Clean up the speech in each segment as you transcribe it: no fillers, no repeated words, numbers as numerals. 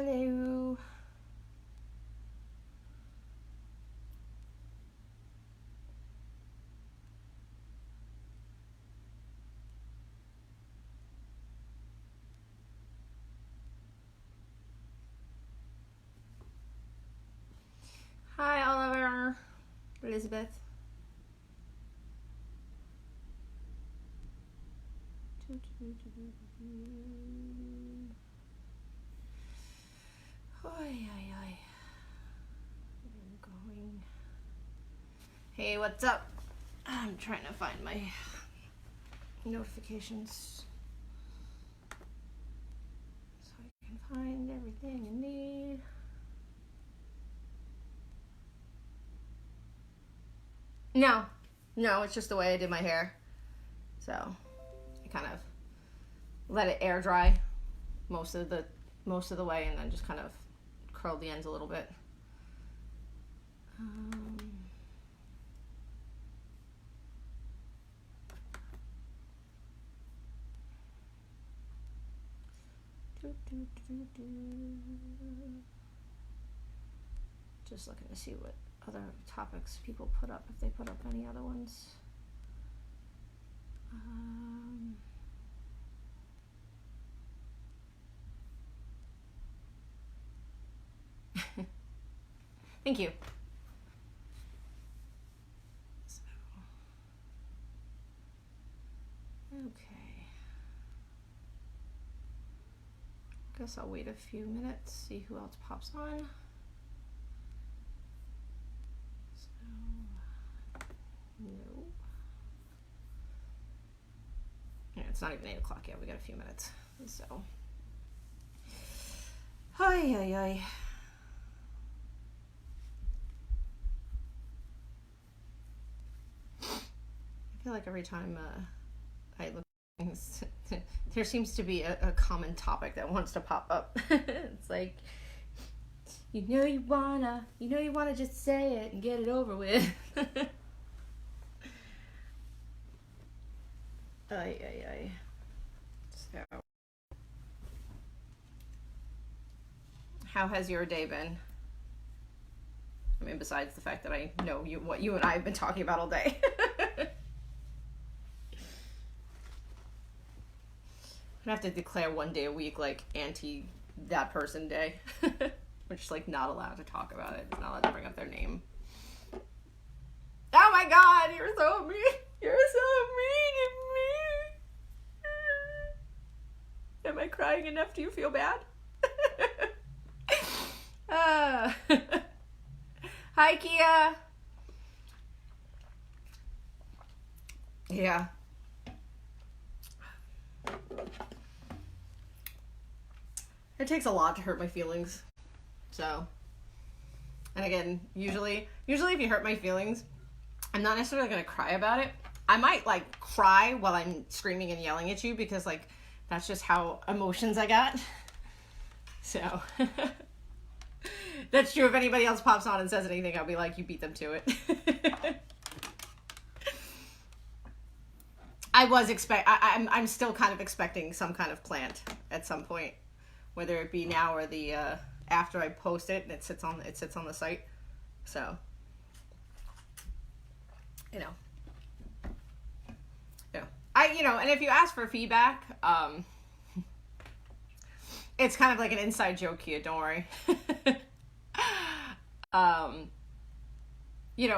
Hello. Hi, Oliver. Elizabeth. Hey, what's up? I'm trying to find my notifications so I can find everything I need. No, it's just the way I did my hair. So I kind of let it air dry most of the way, and then just kind of curled the ends a little bit. Just looking to see what other topics people put up, if they put up any other ones. Thank you. So, okay. Guess I'll wait a few minutes, see who else pops on. No. Yeah, it's not even 8 o'clock yet. We got a few minutes. So. I feel like every time I look at things, there seems to be a common topic that wants to pop up. It's like, you know you wanna just say it and get it over with. So, how has your day been? I mean, besides the fact that I know what you and I have been talking about all day. I'm gonna have to declare one day a week like anti that person day. We're just like not allowed to talk about it. Not allowed to bring up their name. Oh my God, you're so mean. You're so mean to me. Am I crying enough? Do you feel bad? Hi, Kia. Yeah. It takes a lot to hurt my feelings. So, and again, usually if you hurt my feelings, I'm not necessarily going to cry about it. I might like cry while I'm screaming and yelling at you because like that's just how emotions I got. So, that's true. If anybody else pops on and says anything, I'll be like, you beat them to it. I'm still kind of expecting some kind of plant at some point, whether it be now or the after I post it and it sits on the site. So, and if you ask for feedback, it's kind of like an inside joke here. Don't worry.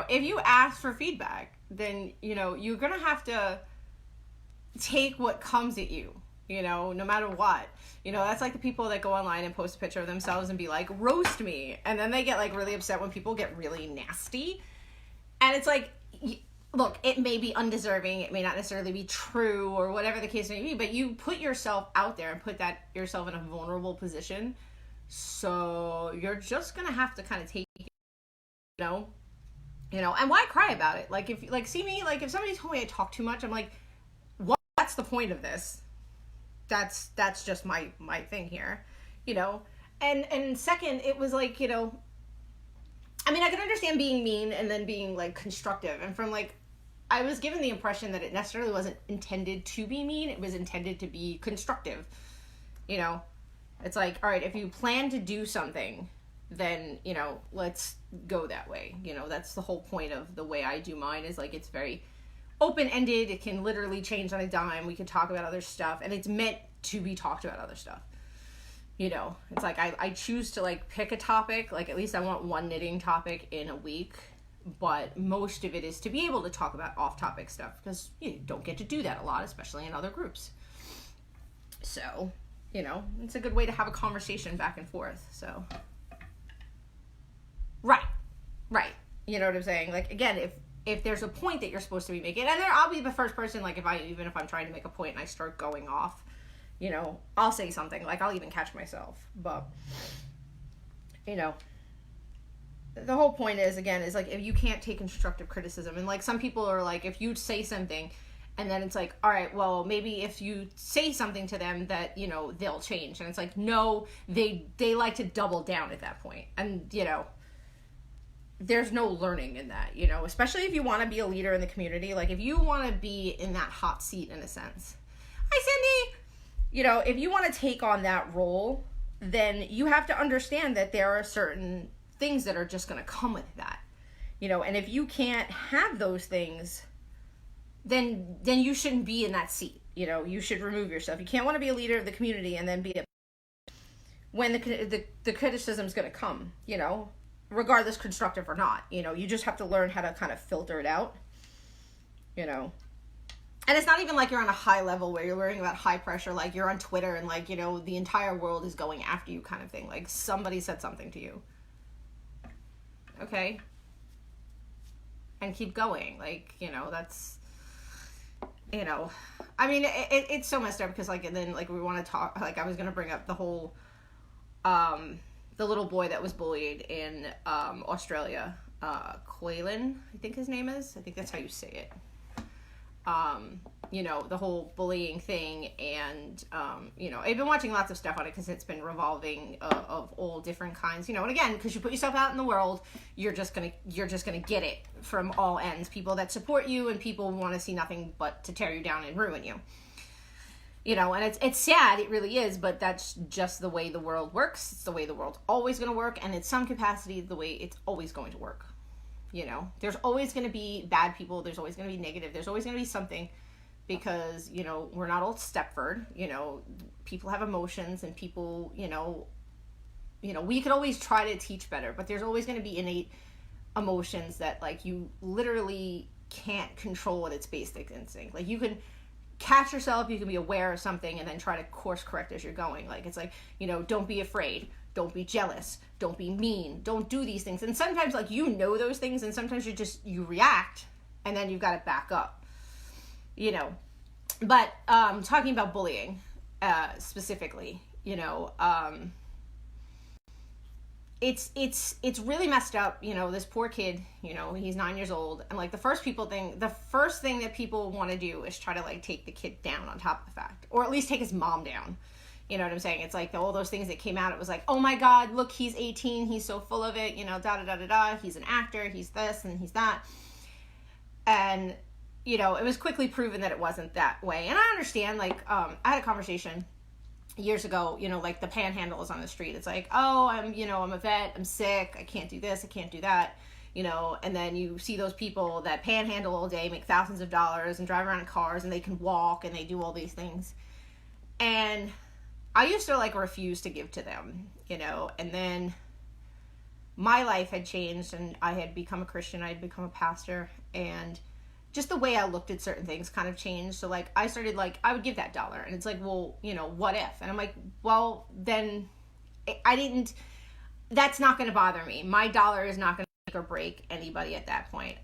If you ask for feedback, then you're gonna have to take what comes at you, no matter what. That's like the people that go online and post a picture of themselves and be like, roast me. And then they get like really upset when people get really nasty. And it's like, look, it may be undeserving. It may not necessarily be true or whatever the case may be, but you put yourself out there and put yourself in a vulnerable position. So you're just going to have to kind of take it, and why cry about it? Like, if see me, like if somebody told me I talk too much, I'm like, what's the point of this? That's just my thing here, and second, it was like, I mean, I can understand being mean and then being like constructive, and from like, I was given the impression that it necessarily wasn't intended to be mean, it was intended to be constructive, It's like, all right, if you plan to do something, then, you know, let's go that way. You know, that's the whole point of the way I do mine, is like, it's very open-ended. It can literally change on a dime. We can talk about other stuff, and it's meant to be talked about other stuff. You know, it's like I choose to like pick a topic, like at least I want one knitting topic in a week, but most of it is to be able to talk about off-topic stuff, because you don't get to do that a lot, especially in other groups. So, you know, it's a good way to have a conversation back and forth. So, right. You know what I'm saying? Like, again, if there's a point that you're supposed to be making, and then I'll be the first person, like, even if I'm trying to make a point and I start going off, you know, I'll say something, like, I'll even catch myself. But, you know, the whole point is, again, is like, if you can't take constructive criticism, and like some people are like, if you say something and then it's like, all right, well, maybe if you say something to them that, you know, they'll change. And it's like, no, they like to double down at that point. And, you know, there's no learning in that, you know, especially if you want to be a leader in the community. Like, if you want to be in that hot seat, in a sense. Hi, Cindy! You know, if you want to take on that role, then you have to understand that there are certain things that are just going to come with that, you know, and if you can't have those things, then you shouldn't be in that seat. You know, you should remove yourself. You can't want to be a leader of the community and then be when the criticism's going to come, you know, regardless constructive or not. You know, you just have to learn how to kind of filter it out, you know. And it's not even like you're on a high level where you're worrying about high pressure, like you're on Twitter and like, you know, the entire world is going after you kind of thing. Like, somebody said something to you. Okay. And keep going. Like, you know, that's, you know, I mean, it's so messed up, because like, and then like we want to talk, like I was going to bring up the whole, the little boy that was bullied in Australia, Quaylen, I think his name is. I think that's how you say it. You know, the whole bullying thing, and, you know, I've been watching lots of stuff on it, because it's been revolving of all different kinds, you know, and again, because you put yourself out in the world, you're just gonna get it from all ends, people that support you, and people who want to see nothing but to tear you down and ruin you, you know, and it's sad, it really is, but that's just the way the world works. It's the way the world's always going to work, and in some capacity, the way it's always going to work. You know, there's always going to be bad people. There's always going to be negative. There's always going to be something, because, you know, we're not old Stepford. You know, people have emotions, and people, you know, we could always try to teach better, but there's always going to be innate emotions that, like, you literally can't control at its basic instinct. Like, you can catch yourself, you can be aware of something, and then try to course correct as you're going. Like, it's like, you know, don't be afraid. Don't be jealous. Don't be mean. Don't do these things. And sometimes, like, you know those things, and sometimes you react, and then you've got to back up, you know. But talking about bullying specifically, you know, it's really messed up. You know, this poor kid, you know, he's 9 years old, and like the first thing that people want to do is try to like take the kid down on top of the fact, or at least take his mom down. You know what I'm saying? It's like all those things that came out. It was like, oh my God, look, he's 18. He's so full of it. You know, da-da-da-da-da. He's an actor. He's this and he's that. And, you know, it was quickly proven that it wasn't that way. And I understand, like, I had a conversation years ago, you know, like the panhandlers on the street. It's like, oh, I'm a vet. I'm sick. I can't do this. I can't do that. You know, and then you see those people that panhandle all day, make thousands of dollars and drive around in cars, and they can walk and they do all these things. And I used to like refuse to give to them, you know, and then my life had changed, and I had become a Christian. I had become a pastor, and just the way I looked at certain things kind of changed. So like I started like, I would give that dollar, and it's like, well, you know, what if? And I'm like, well, then that's not going to bother me. My dollar is not going to make or break anybody at that point.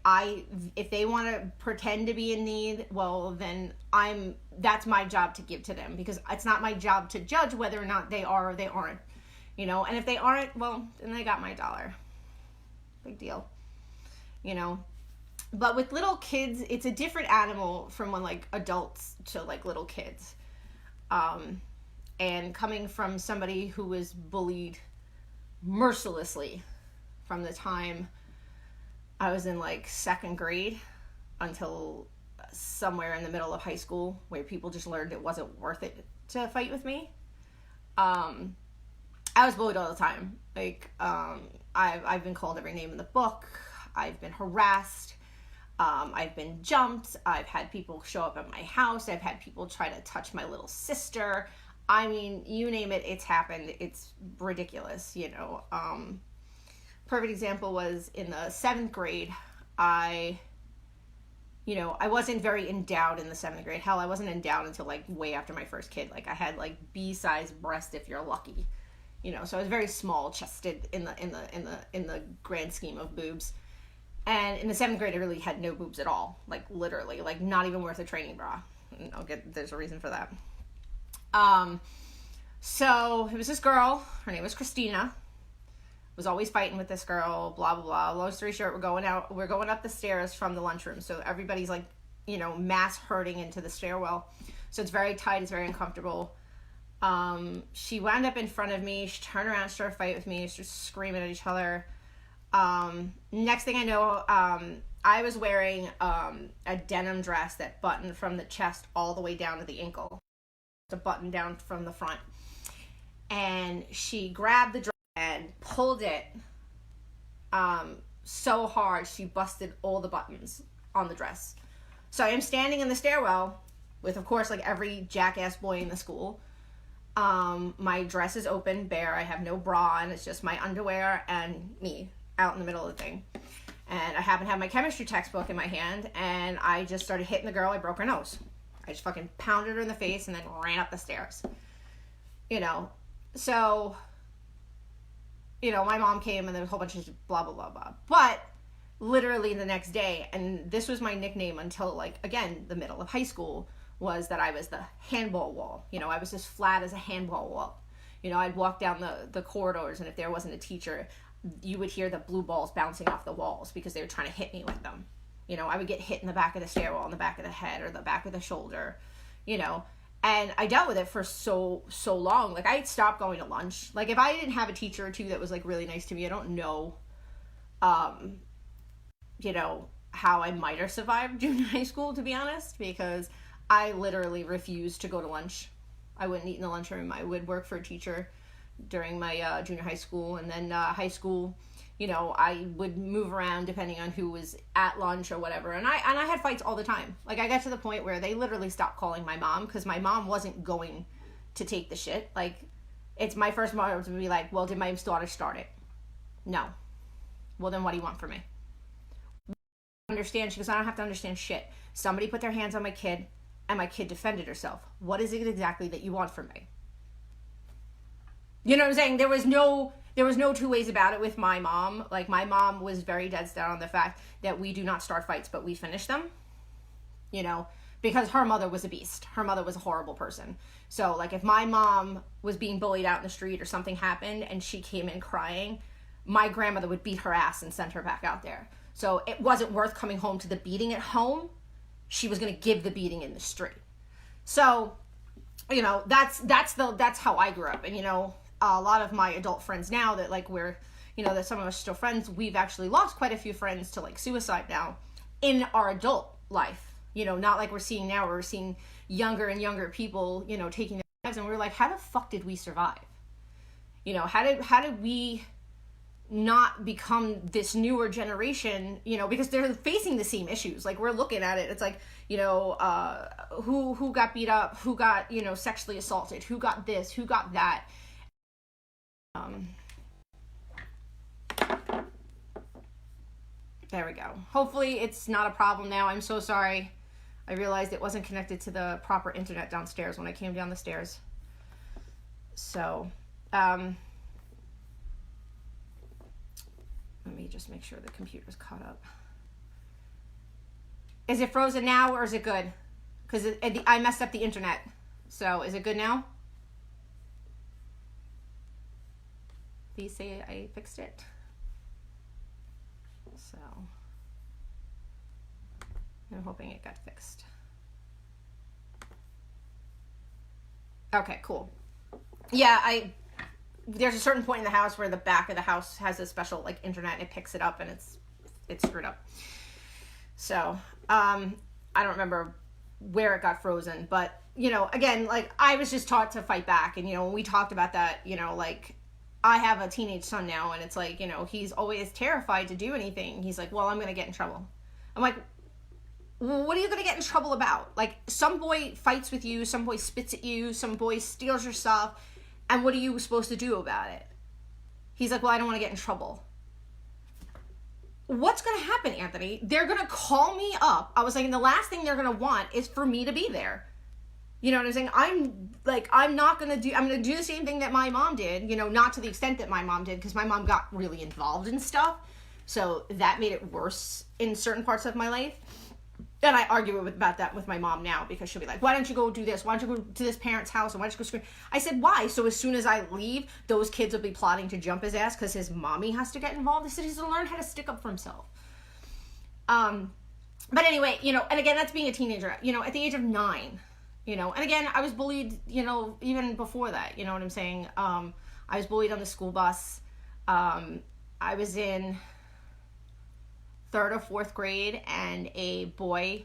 If they want to pretend to be in need, well, then that's my job to give to them, because it's not my job to judge whether or not they are or they aren't, you know. And if they aren't, well, then they got my dollar. Big deal, you know. But with little kids, it's a different animal from when like adults to like little kids. And coming from somebody who was bullied mercilessly from the time I was in like second grade until somewhere in the middle of high school, where people just learned it wasn't worth it to fight with me. I was bullied all the time. Like, I've been called every name in the book. I've been harassed. I've been jumped. I've had people show up at my house. I've had people try to touch my little sister. I mean, you name it, it's happened. It's ridiculous, you know. Perfect example was in the 7th grade. I wasn't very endowed in the 7th grade. Hell, I wasn't endowed until like way after my first kid. Like I had like B-size breast if you're lucky, you know. So I was very small chested in the grand scheme of boobs. And in the 7th grade, I really had no boobs at all. Like literally, like not even worth a training bra. And there's a reason for that. So it was this girl. Her name was Christina. Was always fighting with this girl, blah, blah, blah. Long story short, we're going up the stairs from the lunchroom. So everybody's like, you know, mass herding into the stairwell. So it's very tight, it's very uncomfortable. She wound up in front of me. She turned around, started a fight with me, just screaming at each other. Next thing I know, I was wearing a denim dress that buttoned from the chest all the way down to the ankle. A button down from the front. And she grabbed the dress and pulled it so hard she busted all the buttons on the dress. So I am standing in the stairwell with, of course, like every jackass boy in the school. My dress is open, bare. I have no bra on. It's just my underwear and me out in the middle of the thing. And I happen to have my chemistry textbook in my hand, and I just started hitting the girl. I broke her nose. I just fucking pounded her in the face and then ran up the stairs. You know, so... You know, my mom came and there was a whole bunch of blah, blah, blah, blah. But literally the next day, and this was my nickname until, like, again, the middle of high school, was that I was the handball wall. You know, I was as flat as a handball wall. You know, I'd walk down the corridors, and if there wasn't a teacher, you would hear the blue balls bouncing off the walls because they were trying to hit me with them. You know, I would get hit in the back of the stairwell, in the back of the head, or the back of the shoulder, you know. And I dealt with it for so long. Like, I stopped going to lunch. Like, if I didn't have a teacher or two that was, like, really nice to me, I don't know, you know, how I might have survived junior high school, to be honest, because I literally refused to go to lunch. I wouldn't eat in the lunchroom. I would work for a teacher during my junior high school. And then high school, you know, I would move around depending on who was at lunch or whatever. And I had fights all the time. Like, I got to the point where they literally stopped calling my mom because my mom wasn't going to take the shit. Like, it's my first mom to be like, well, did my daughter start it? No. Well, then what do you want from me? Understand? She goes, I don't have to understand shit. Somebody put their hands on my kid and my kid defended herself. What is it exactly that you want from me? You know what I'm saying? There was no two ways about it with my mom. Like, my mom was very dead set on the fact that we do not start fights, but we finish them. You know, because her mother was a beast. Her mother was a horrible person. So, like, if my mom was being bullied out in the street or something happened and she came in crying, my grandmother would beat her ass and send her back out there. So it wasn't worth coming home to the beating at home. She was going to give the beating in the street. So, you know, that's how I grew up. And, you know, a lot of my adult friends now that, like, that some of us are still friends, we've actually lost quite a few friends to, like, suicide now in our adult life. You know, not like we're seeing now, where we're seeing younger and younger people, you know, taking their lives, and we're like, how the fuck did we survive? You know, how did we not become this newer generation, you know, because they're facing the same issues. Like, we're looking at it, it's like, you know, who got beat up, who got, you know, sexually assaulted, who got this, who got that. There we go. Hopefully it's not a problem now. I'm so sorry. I realized it wasn't connected to the proper internet downstairs when I came down the stairs. So, let me just make sure the computer's caught up. Is it frozen now or is it good? Because I messed up the internet. So, is it good now? Please say I fixed it. So, I'm hoping it got fixed. Okay, cool. Yeah, there's a certain point in the house where the back of the house has a special, like, internet, and it picks it up, and it's screwed up. So, I don't remember where it got frozen, but, you know, again, like, I was just taught to fight back, and, you know, when we talked about that, you know, like, I have a teenage son now, and it's like, he's always terrified to do anything. He's like, well, I'm going to get in trouble. I'm like, well, what are you going to get in trouble about? Like, some boy fights with you, some boy spits at you, some boy steals your stuff, and what are you supposed to do about it? He's like, well, I don't want to get in trouble. What's going to happen, Anthony? They're going to call me up. I was like, and the last thing they're going to want is for me to be there. You know what I'm saying? I'm going to do the same thing that my mom did, not to the extent that my mom did, because my mom got really involved in stuff. So that made it worse in certain parts of my life. And I argue about that with my mom now, because she'll be like, why don't you go do this? Why don't you go to this parent's house? And why don't you go scream? I said, why? So as soon as I leave, those kids will be plotting to jump his ass because his mommy has to get involved. I said, he's going to learn how to stick up for himself. But anyway, and again, that's being a teenager, at the age of 9, and again, I was bullied, even before that, you know what I'm saying? I was bullied on the school bus. I was in 3rd or 4th grade, and a boy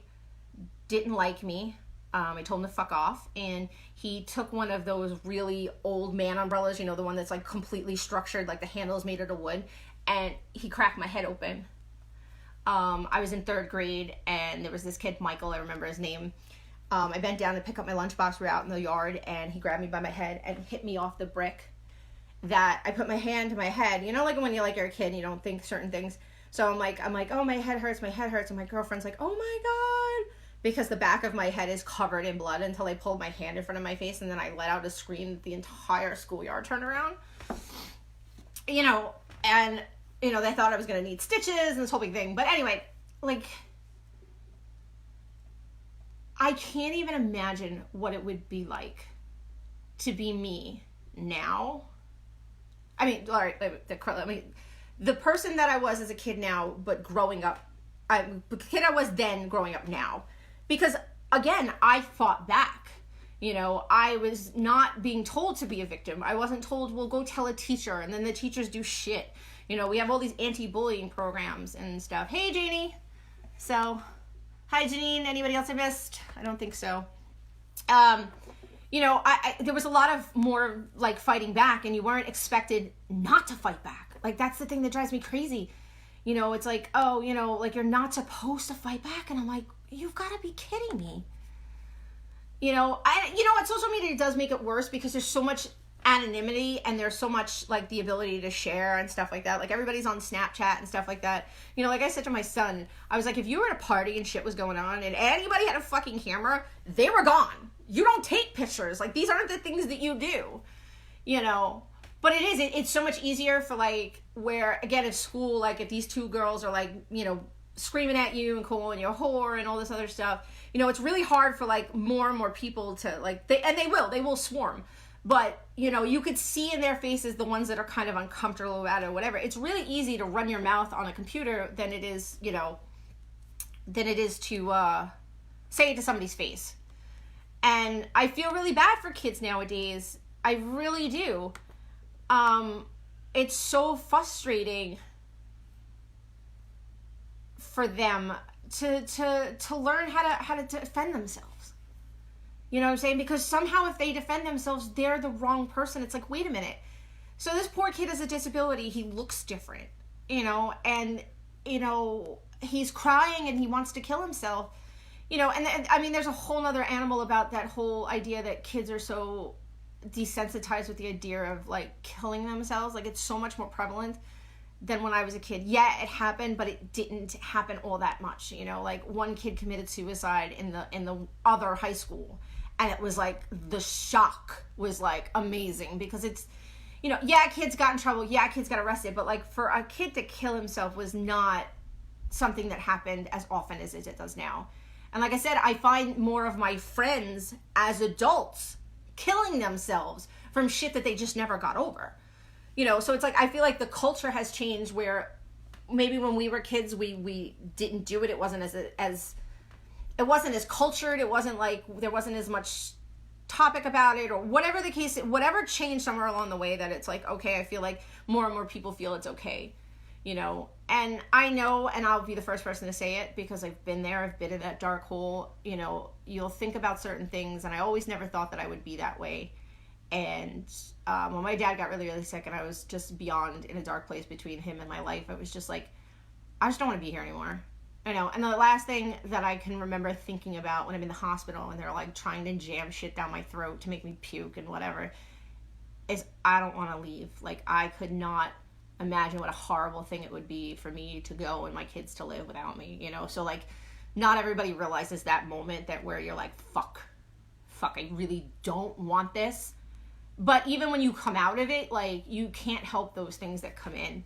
didn't like me. I told him to fuck off, and he took one of those really old man umbrellas, the one that's like completely structured, like the handle is made out of wood, and he cracked my head open. I was in 3rd grade, and there was this kid, Michael, I remember his name. I bent down to pick up my lunchbox. We were out in the yard, and he grabbed me by my head and hit me off the brick. That I put my hand to my head, like when you're a kid, you don't think certain things. So I'm like, oh, my head hurts. And my girlfriend's like, oh my God. Because the back of my head is covered in blood, until I pulled my hand in front of my face, and then I let out a scream that the entire schoolyard turned around. And, they thought I was going to need stitches and this whole big thing. But anyway, I can't even imagine what it would be like to be me now. I mean, all right, the person that I was as a kid now, but growing up, the kid I was then growing up now. Because, again, I fought back. I was not being told to be a victim. I wasn't told, well, go tell a teacher, and then the teachers do shit. We have all these anti-bullying programs and stuff. Hey, Janie. So, hi, Janine. Anybody else I missed? I don't think so. There was a lot of more, fighting back, and you weren't expected not to fight back. That's the thing that drives me crazy. It's like, oh, you're not supposed to fight back. And I'm like, you've got to be kidding me. Social media does make it worse, because there's so much anonymity, and there's so much, the ability to share and stuff like that. Everybody's on Snapchat and stuff like that. Like I said to my son, I was like, if you were at a party and shit was going on, and anybody had a fucking camera, they were gone. You don't take pictures. These aren't the things that you do, But it's so much easier for, where, again, at school, if these two girls are, screaming at you and calling you a whore and all this other stuff, it's really hard for, more and more people to, they will swarm. But, you could see in their faces the ones that are kind of uncomfortable about it or whatever. It's really easy to run your mouth on a computer than it is, to say it to somebody's face. And I feel really bad for kids nowadays. I really do. It's so frustrating for them to learn how to defend themselves. You know what I'm saying? Because somehow if they defend themselves, they're the wrong person. It's like, wait a minute. So this poor kid has a disability. He looks different, and, he's crying and he wants to kill himself, and I mean, there's a whole nother animal about that whole idea that kids are so desensitized with the idea of, killing themselves. It's so much more prevalent than when I was a kid. Yeah, it happened, but it didn't happen all that much, one kid committed suicide in the other high school. And it was the shock was amazing, because it's, yeah, kids got in trouble. Yeah, kids got arrested. But for a kid to kill himself was not something that happened as often as it does now. And like I said, I find more of my friends as adults killing themselves from shit that they just never got over. So it's I feel like the culture has changed, where maybe when we were kids, we didn't do it. It wasn't it wasn't as cultured. It wasn't there wasn't as much topic about it, or whatever the case, whatever changed somewhere along the way, that it's okay, I feel like more and more people feel it's okay, and I know, and I'll be the first person to say it, because I've been there, I've been in that dark hole, you'll think about certain things, and I always never thought that I would be that way. And when my dad got really, really sick and I was just beyond in a dark place between him and my life, I was just like, I just don't want to be here anymore. I know. And the last thing that I can remember thinking about when I'm in the hospital and they're like trying to jam shit down my throat to make me puke and whatever is I don't want to leave. Like, I could not imagine what a horrible thing it would be for me to go and my kids to live without me, you know? So, like, not everybody realizes that moment that where you're like, fuck, I really don't want this. But even when you come out of it, like, you can't help those things that come in,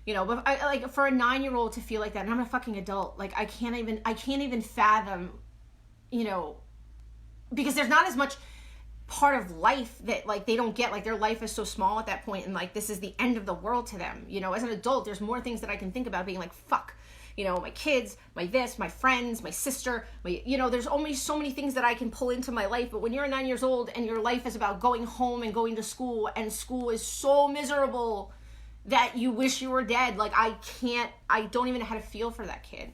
you know? But I, like, for a 9-year-old to feel like that, and I'm a fucking adult, like, I can't even fathom, you know, because there's not as much part of life that, like, they don't get. Like, their life is so small at that point, and, like, this is the end of the world to them, you know? As an adult, there's more things that I can think about being like, fuck, you know, my kids, my this, my friends, my sister, my, you know, there's only so many things that I can pull into my life. But when you're 9 years old and your life is about going home and going to school, and school is so miserable that you wish you were dead, like, I don't even know how to feel for that kid,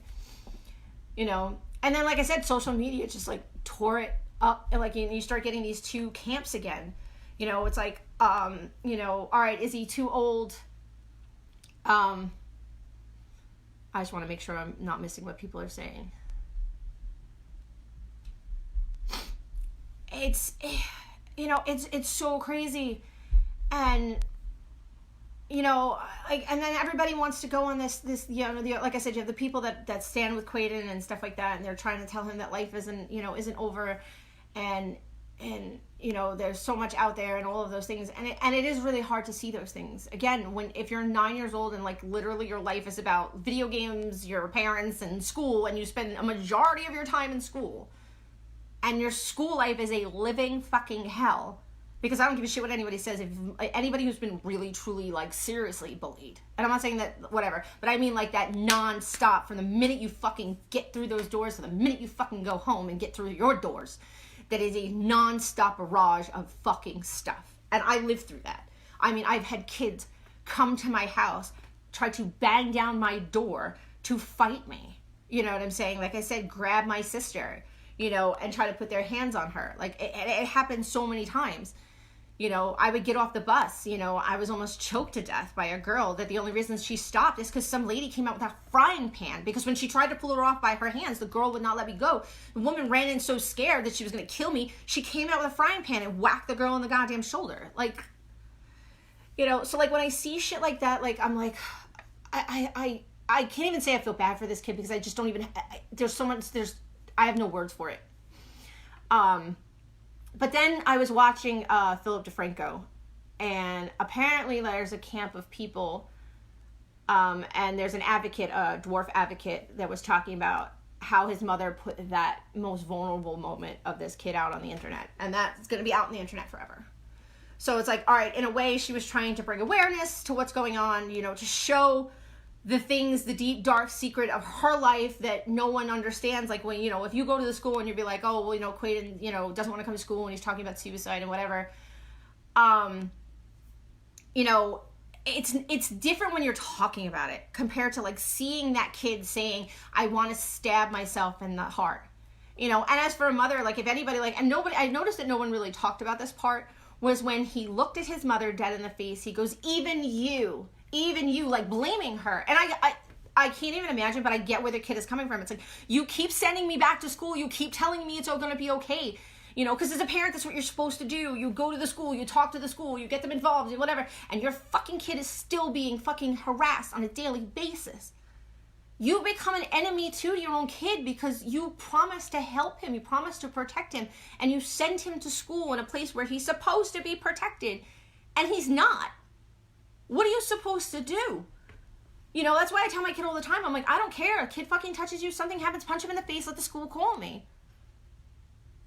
you know? And then, like I said, social media just, like, tore it up, and, like, you start getting these two camps again, you know? It's like, you know, all right, is he too old? I just want to make sure I'm not missing what people are saying. It's, you know, it's so crazy. And, you know, like, and then everybody wants to go on this, you know, like I said, you have the people that stand with Quaden and stuff like that, and they're trying to tell him that life isn't over, and you know, there's so much out there and all of those things, and it is really hard to see those things. Again, if you're 9 years old and, like, literally your life is about video games, your parents, and school, and you spend a majority of your time in school, and your school life is a living fucking hell, because I don't give a shit what anybody says. If anybody who's been really, truly, like, seriously bullied, and I'm not saying that, whatever, but I mean, like, that non-stop from the minute you fucking get through those doors to the minute you fucking go home and get through your doors, that is a non-stop barrage of fucking stuff. And I lived through that. I mean, I've had kids come to my house, try to bang down my door to fight me. You know what I'm saying? Like I said, grab my sister, you know, and try to put their hands on her. Like, it happened so many times. You know, I would get off the bus, you know, I was almost choked to death by a girl that the only reason she stopped is because some lady came out with a frying pan, because when she tried to pull her off by her hands, the girl would not let me go. The woman ran in so scared that she was going to kill me. She came out with a frying pan and whacked the girl in the goddamn shoulder. Like, you know, so, like, when I see shit like that, like, I'm like, I can't even say I feel bad for this kid, because I just don't even, I have no words for it. But then I was watching Philip DeFranco, and apparently there's a camp of people, and there's an advocate, a dwarf advocate, that was talking about how his mother put that most vulnerable moment of this kid out on the internet, and that's going to be out on the internet forever. So it's like, all right, in a way, she was trying to bring awareness to what's going on, you know, to show the things, the deep, dark secret of her life that no one understands. Like, when, you know, if you go to the school and you'll be like, oh, well, you know, Quaden, you know, doesn't want to come to school and he's talking about suicide and whatever. You know, it's different when you're talking about it compared to, like, seeing that kid saying, I want to stab myself in the heart. You know, and as for a mother, like, if anybody, like, and nobody, I noticed that no one really talked about this part, was when he looked at his mother dead in the face, he goes, even you, like, blaming her. And I can't even imagine, but I get where the kid is coming from. It's like, you keep sending me back to school, you keep telling me it's all going to be okay, you know, because as a parent, that's what you're supposed to do. You go to the school, you talk to the school, you get them involved and whatever, and your fucking kid is still being fucking harassed on a daily basis. You become an enemy to your own kid because you promised to help him, you promised to protect him, and you send him to school in a place where he's supposed to be protected, and he's not. What are you supposed to do? You know, that's why I tell my kid all the time, I'm like, I don't care. A kid fucking touches you, something happens, punch him in the face, let the school call me.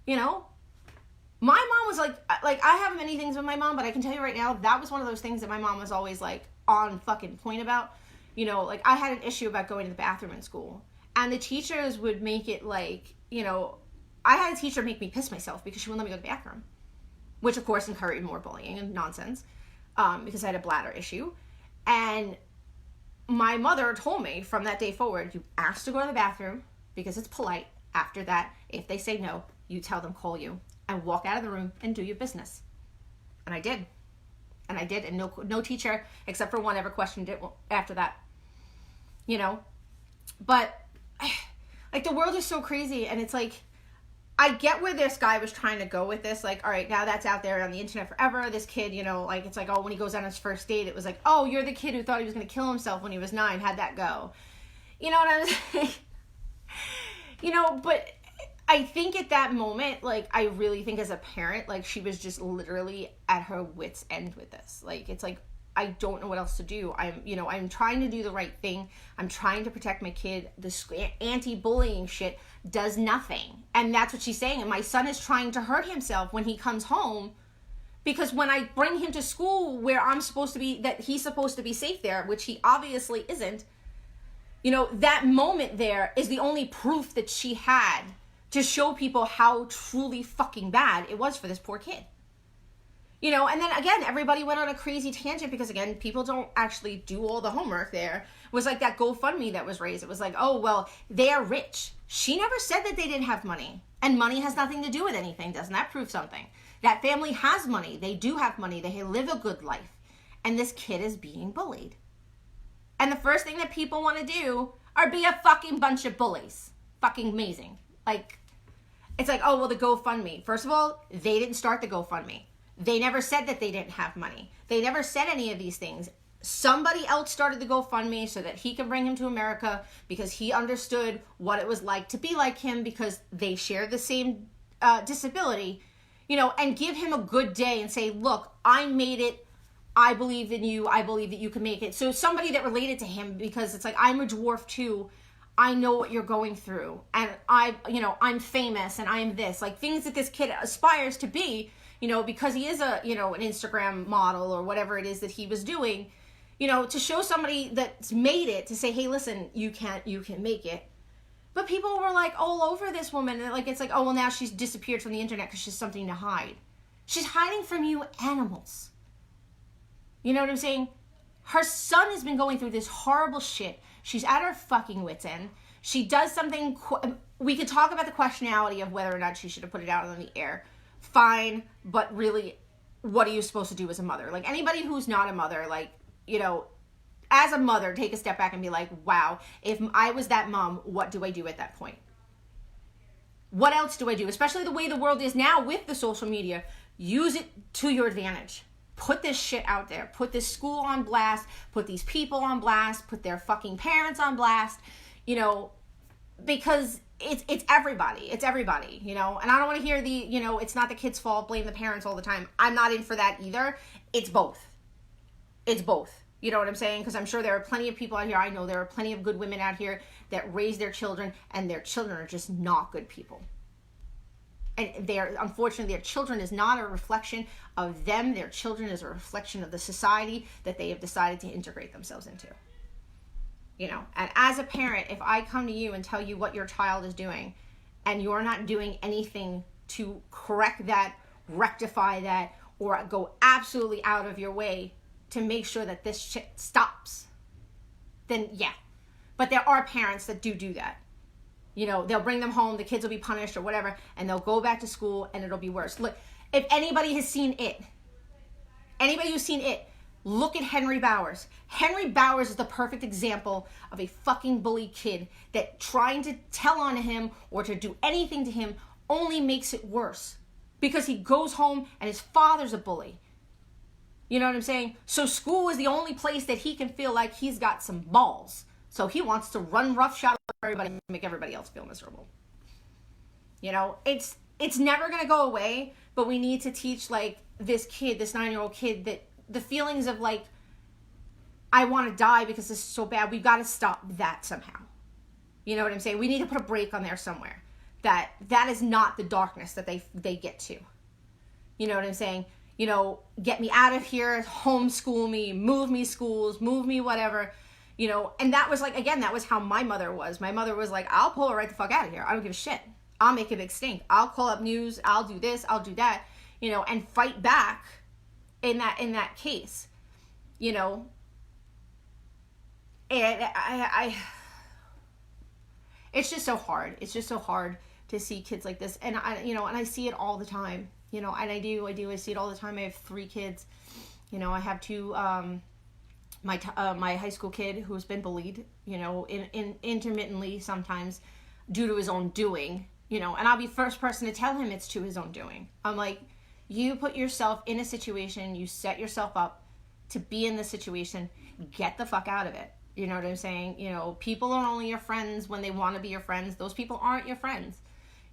You know? My mom was like, I have many things with my mom, but I can tell you right now, that was one of those things that my mom was always, like, on fucking point about. You know, like, I had an issue about going to the bathroom in school, and the teachers would make it like, you know, I had a teacher make me piss myself because she wouldn't let me go to the bathroom, which of course encouraged more bullying and nonsense, because I had a bladder issue. And my mother told me from that day forward, you ask to go to the bathroom because it's polite. After that, if they say no, you tell them call you and walk out of the room and do your business. And I did. And no teacher, except for one, ever questioned it after that. You know? But, like, the world is so crazy, and it's like, I get where this guy was trying to go with this. Like, all right, now that's out there on the internet forever. This kid, you know, like, it's like, oh, when he goes on his first date, it was like, oh, you're the kid who thought he was going to kill himself when he was 9. How'd that go? You know what I'm saying? You know, but I think at that moment, like, I really think as a parent, like, she was just literally at her wit's end with this. Like, it's like, I don't know what else to do. I'm trying to do the right thing. I'm trying to protect my kid. This anti-bullying shit does nothing. And that's what she's saying. And my son is trying to hurt himself when he comes home, because when I bring him to school where I'm supposed to be, that he's supposed to be safe there, which he obviously isn't, you know, that moment there is the only proof that she had to show people how truly fucking bad it was for this poor kid. You know, and then again, everybody went on a crazy tangent because, again, people don't actually do all the homework there. It was like that GoFundMe that was raised. It was like, oh, well, they are rich. She never said that they didn't have money. And money has nothing to do with anything. Doesn't that prove something? That family has money. They do have money. They live a good life. And this kid is being bullied. And the first thing that people want to do are be a fucking bunch of bullies. Fucking amazing. Like, it's like, oh, well, the GoFundMe. First of all, they didn't start the GoFundMe. They never said that they didn't have money. They never said any of these things. Somebody else started the GoFundMe so that he could bring him to America because he understood what it was like to be like him, because they share the same disability, you know, and give him a good day and say, look, I made it. I believe in you. I believe that you can make it. So somebody that related to him, because it's like, I'm a dwarf too. I know what you're going through. And I'm famous and I am this. Like, things that this kid aspires to be, you know, because he is an Instagram model or whatever it is that he was doing, you know, to show somebody that's made it, to say, hey, listen, you can make it. But people were like all over this woman. And like, it's like, oh, well, now she's disappeared from the internet because she's something to hide. She's hiding from you animals. You know what I'm saying? Her son has been going through this horrible shit. She's at her fucking wit's end. She does something. We could talk about the questionality of whether or not she should have put it out on the air. Fine, but really, what are you supposed to do as a mother? Like, anybody who's not a mother, like, you know, as a mother, take a step back and be like, wow, if I was that mom, what do I do at that point? What else do I do? Especially the way the world is now with the social media. Use it to your advantage. Put this shit out there. Put this school on blast. Put these people on blast. Put their fucking parents on blast. You know, because it's everybody. It's everybody, you know. And I don't want to hear the, you know, it's not the kid's fault, blame the parents all the time. I'm not in for that either. It's both. It's both. You know what I'm saying? Because I'm sure there are plenty of people out here. I know there are plenty of good women out here that raise their children, and their children are just not good people. And unfortunately, their children is not a reflection of them. Their children is a reflection of the society that they have decided to integrate themselves into. You know, and as a parent, if I come to you and tell you what your child is doing, and you're not doing anything to correct that, rectify that, or go absolutely out of your way to make sure that this shit stops, then yeah. But there are parents that do that. You know, they'll bring them home, the kids will be punished or whatever, and they'll go back to school and it'll be worse. Look, if anybody has seen it, anybody who's seen it, look at Henry Bowers. Henry Bowers is the perfect example of a fucking bully kid that trying to tell on him or to do anything to him only makes it worse, because he goes home and his father's a bully. You know what I'm saying? So school is the only place that he can feel like he's got some balls. So he wants to run roughshod over everybody and make everybody else feel miserable. You know, it's never going to go away, but we need to teach, like, this kid, this 9-year-old kid, that the feelings of, like, I want to die because this is so bad. We've got to stop that somehow. You know what I'm saying? We need to put a break on there somewhere. That is not the darkness that they get to. You know what I'm saying? You know, get me out of here, homeschool me, move me schools, move me whatever. You know, and that was like, again, that was how my mother was. My mother was like, I'll pull her right the fuck out of here. I don't give a shit. I'll make a big stink. I'll call up news. I'll do this. I'll do that. You know, and fight back in that case. You know, and it's just so hard. It's just so hard to see kids like this. And I see it all the time, and I see it all the time. I have 3 kids. I have 2, my high school kid who's been bullied, in intermittently sometimes due to his own doing, and I'll be first person to tell him it's to his own doing. I'm like, you put yourself in a situation, you set yourself up to be in this situation, get the fuck out of it. You know what I'm saying? People are only your friends when they want to be your friends. Those people aren't your friends.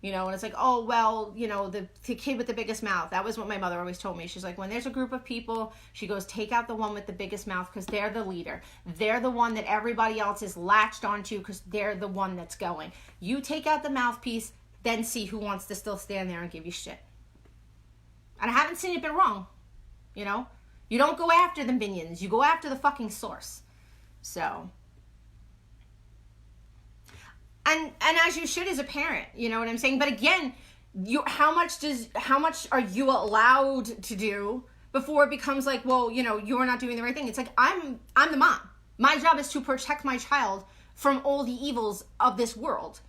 And it's like, oh, well, the kid with the biggest mouth. That was what my mother always told me. She's like, when there's a group of people, she goes, take out the one with the biggest mouth because they're the leader. They're the one that everybody else is latched onto because they're the one that's going. You take out the mouthpiece, then see who wants to still stand there and give you shit. And I haven't seen it been wrong. You don't go after the minions. You go after the fucking source. So... And as you should as a parent, you know what I'm saying? But again, how much are you allowed to do before it becomes like, well, you're not doing the right thing. It's like, I'm the mom. My job is to protect my child from all the evils of this world.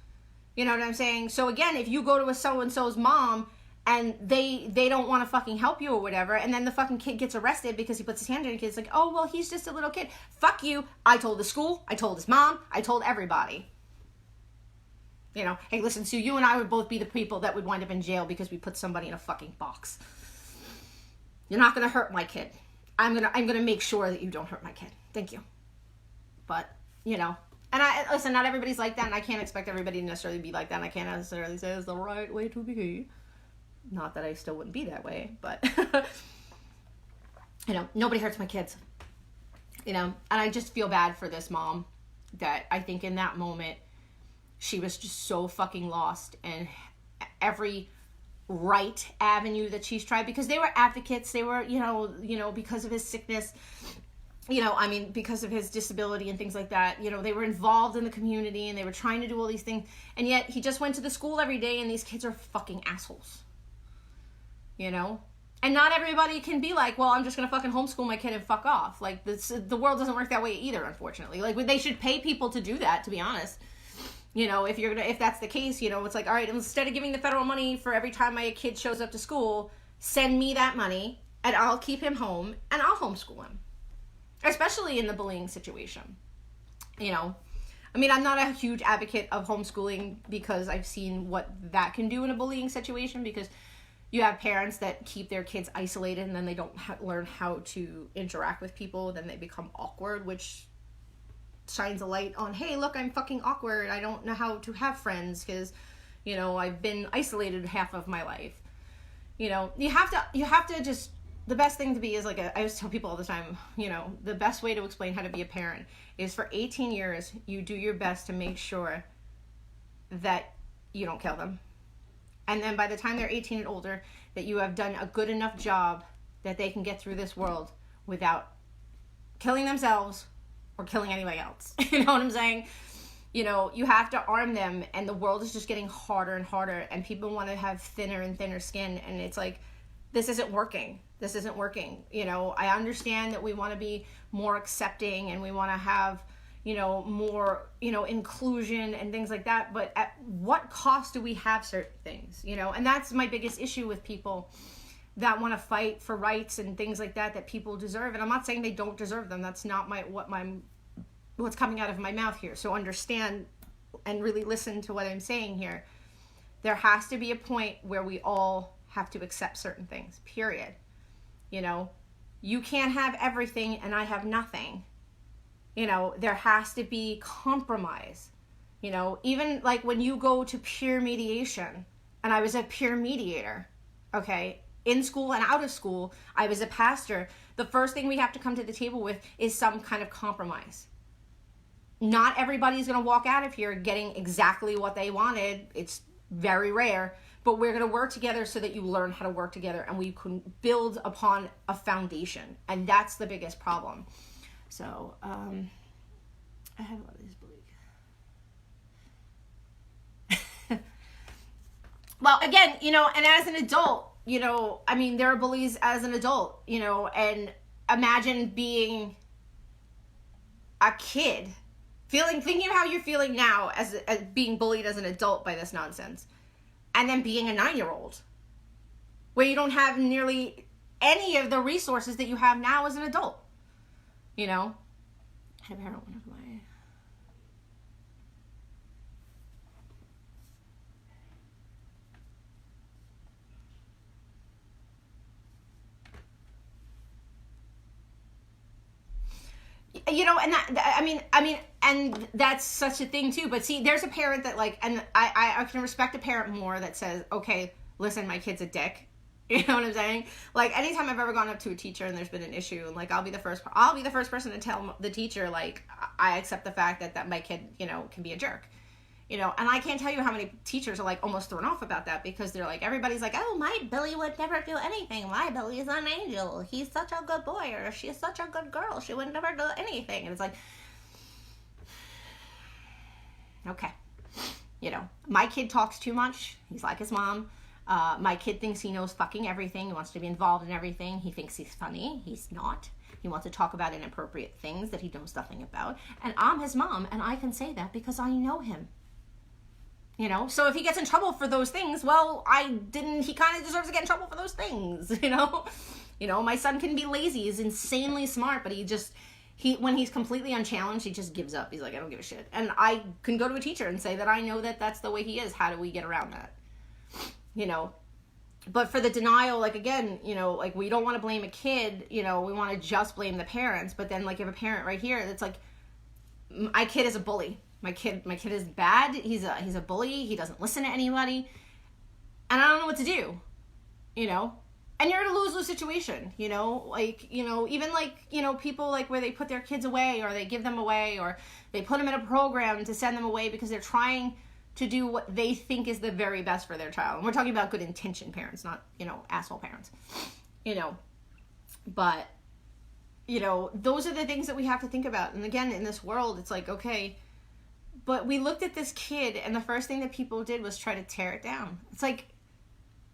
You know what I'm saying? So again, if you go to a so-and-so's mom and they don't want to fucking help you or whatever, and then the fucking kid gets arrested because he puts his hand in a kid, it's like, oh, well, he's just a little kid. Fuck you. I told the school. I told his mom. I told everybody. Hey, listen, Sue, you and I would both be the people that would wind up in jail because we put somebody in a fucking box. You're not going to hurt my kid. I'm going to make sure that you don't hurt my kid. Thank you. But, and listen, not everybody's like that, and I can't expect everybody to necessarily be like that, and I can't necessarily say it's the right way to be. Not that I still wouldn't be that way, but, nobody hurts my kids. And I just feel bad for this mom that I think in that moment, she was just so fucking lost, and every right avenue that she's tried, because they were advocates, they were, because of his sickness, because of his disability and things like that, they were involved in the community and they were trying to do all these things, and yet he just went to the school every day and these kids are fucking assholes, and not everybody can be like, well, I'm just gonna fucking homeschool my kid and fuck off. Like, the world doesn't work that way either, unfortunately. Like, they should pay people to do that, to be honest. If that's the case, it's like, all right, instead of giving the federal money for every time my kid shows up to school, send me that money and I'll keep him home and I'll homeschool him. Especially in the bullying situation. I'm not a huge advocate of homeschooling because I've seen what that can do in a bullying situation, because you have parents that keep their kids isolated and then they don't learn how to interact with people. Then they become awkward, which shines a light on, hey, look, I'm fucking awkward. I don't know how to have friends because, I've been isolated half of my life. You have to just, the best thing to be is like, I always tell people all the time, the best way to explain how to be a parent is for 18 years, you do your best to make sure that you don't kill them. And then by the time they're 18 and older, that you have done a good enough job that they can get through this world without killing themselves or killing anybody else. You know what I'm saying? You have to arm them, and the world is just getting harder and harder, and people want to have thinner and thinner skin, and it's like, this isn't working. I understand that we want to be more accepting, and we want to have, more, inclusion and things like that, but at what cost do we have certain things, and that's my biggest issue with people that want to fight for rights and things like that people deserve. And I'm not saying they don't deserve them. That's not what's coming out of my mouth here. So understand and really listen to what I'm saying here. There has to be a point where we all have to accept certain things, period. You can't have everything and I have nothing. There has to be compromise. Even like when you go to peer mediation, and I was a peer mediator, okay? In school and out of school, I was a pastor. The first thing we have to come to the table with is some kind of compromise. Not everybody's going to walk out of here getting exactly what they wanted. It's very rare. But we're going to work together so that you learn how to work together and we can build upon a foundation. And that's the biggest problem. So, I have all these beliefs. Well, again, and as an adult, there are bullies as an adult, and imagine being a kid, thinking of how you're feeling now as being bullied as an adult by this nonsense. and then being a 9-year-old where you don't have nearly any of the resources that you have now as an adult. You know? I had a parent went away. You know, and and that's such a thing too. But see, there's a parent that like, and I can respect a parent more that says, okay, listen, my kid's a dick. You know what I'm saying? Like, anytime I've ever gone up to a teacher and there's been an issue, and like, I'll be the first person to tell the teacher, like, I accept the fact that my kid, you know, can be a jerk. You know, and I can't tell you how many teachers are like almost thrown off about that, because they're like, everybody's like, oh, my Billy would never do anything. My Billy is an angel. He's such a good boy, or she's such a good girl. She would never do anything. And it's like, okay. You know, my kid talks too much. He's like his mom. My kid thinks he knows fucking everything. He wants to be involved in everything. He thinks he's funny. He's not. He wants to talk about inappropriate things that he knows nothing about. And I'm his mom, and I can say that because I know him. You know, so if he gets in trouble for those things, well, he kind of deserves to get in trouble for those things, you know? You know, my son can be lazy. He's insanely smart, but when he's completely unchallenged, he just gives up. He's like, I don't give a shit. And I can go to a teacher and say that I know that that's the way he is. How do we get around that? You know? But for the denial, like, again, you know, like, we don't want to blame a kid, you know, we want to just blame the parents. But then, like, you have a parent right here that's like, my kid is a bully. My kid is bad. He's a bully. He doesn't listen to anybody. And I don't know what to do, you know? And you're in a lose-lose situation, you know? Like, you know, even like, you know, people like where they put their kids away, or they give them away, or they put them in a program to send them away because they're trying to do what they think is the very best for their child. And we're talking about good intention parents, not, you know, asshole parents, you know? But, you know, those are the things that we have to think about. And again, in this world, it's like, okay, but we looked at this kid, and the first thing that people did was try to tear it down. It's like,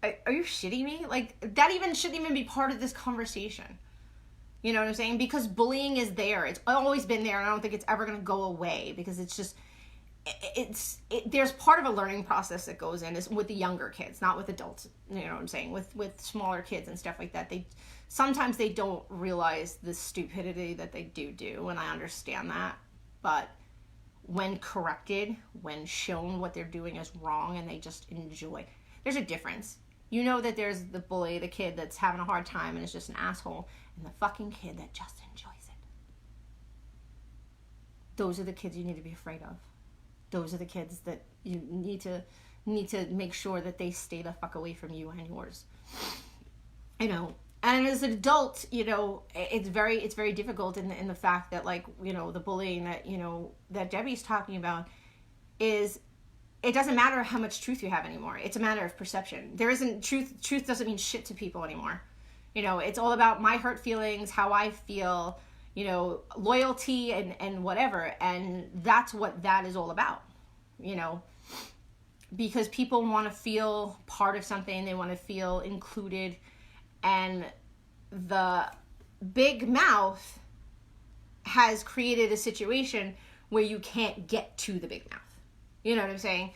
are you shitting me? Like, that even shouldn't even be part of this conversation. You know what I'm saying? Because bullying is there. It's always been there, and I don't think it's ever going to go away, because it's just, there's part of a learning process that goes in is with the younger kids, not with adults. You know what I'm saying? With smaller kids and stuff like that. Sometimes they don't realize the stupidity that they do, and I understand that. But when corrected, when shown what they're doing is wrong, and they just enjoy, there's a difference. You know that there's the bully, the kid that's having a hard time and is just an asshole, and the fucking kid that just enjoys it. Those are the kids you need to be afraid of. Those are the kids that you need to make sure that they stay the fuck away from you and yours. You know, and as an adult, you know, it's very difficult in the fact that, like, you know, the bullying that, you know, that Debbie's talking about is, it doesn't matter how much truth you have anymore. It's a matter of perception. There isn't truth. Truth doesn't mean shit to people anymore. You know, it's all about my hurt feelings, how I feel, you know, loyalty and whatever. And that's what that is all about, you know, because people want to feel part of something. They want to feel included. And the big mouth has created a situation where you can't get to the big mouth. You know what I'm saying?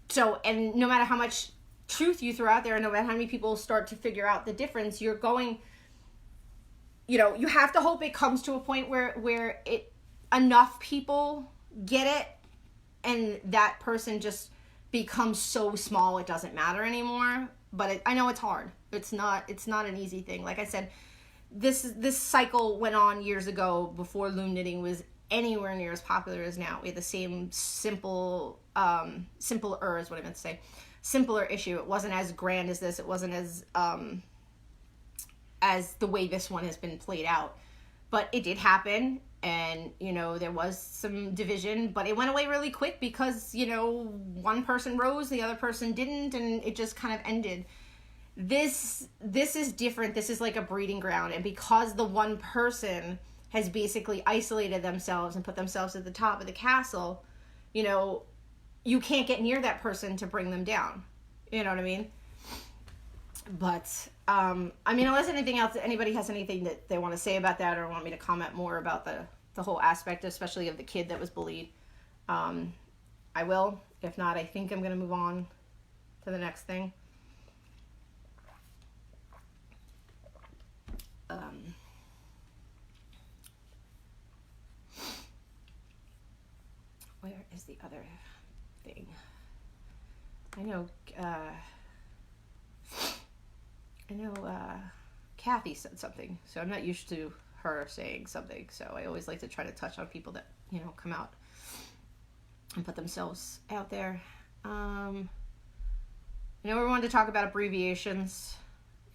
So, and no matter how much truth you throw out there, and no matter how many people start to figure out the difference, you're going, you know, you have to hope it comes to a point where enough people get it, and that person just becomes so small it doesn't matter anymore. But I know it's hard. It's not an easy thing. Like I said, this cycle went on years ago before loom knitting was anywhere near as popular as now. We had the same simpler is what I meant to say. Simpler issue. It wasn't as grand as this. It wasn't as the way this one has been played out. But it did happen, and, you know, there was some division, but it went away really quick because, you know, one person rose, the other person didn't, and it just kind of ended. This is different. This is like a breeding ground, and because the one person has basically isolated themselves and put themselves at the top of the castle, you know, you can't get near that person to bring them down. You know what I mean? But, I mean, unless anybody has anything that they want to say about that, or want me to comment more about the whole aspect, especially of the kid that was bullied, I will. If not, I think I'm going to move on. to the next thing. Where is the other thing? I know Kathy said something, so I'm not used to her saying something, so I always like to try to touch on people that, you know, come out and put themselves out there. You know, we wanted to talk about abbreviations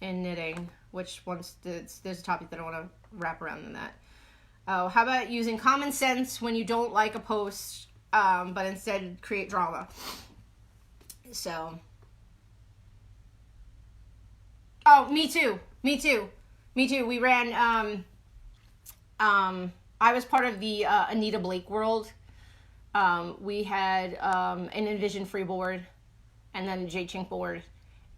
in knitting, which there's a topic that I want to wrap around in that. Oh, how about using common sense when you don't like a post, but instead create drama? So, oh, me too. We ran, I was part of the Anita Blake world. We had an Envision free board and then a J Chink board.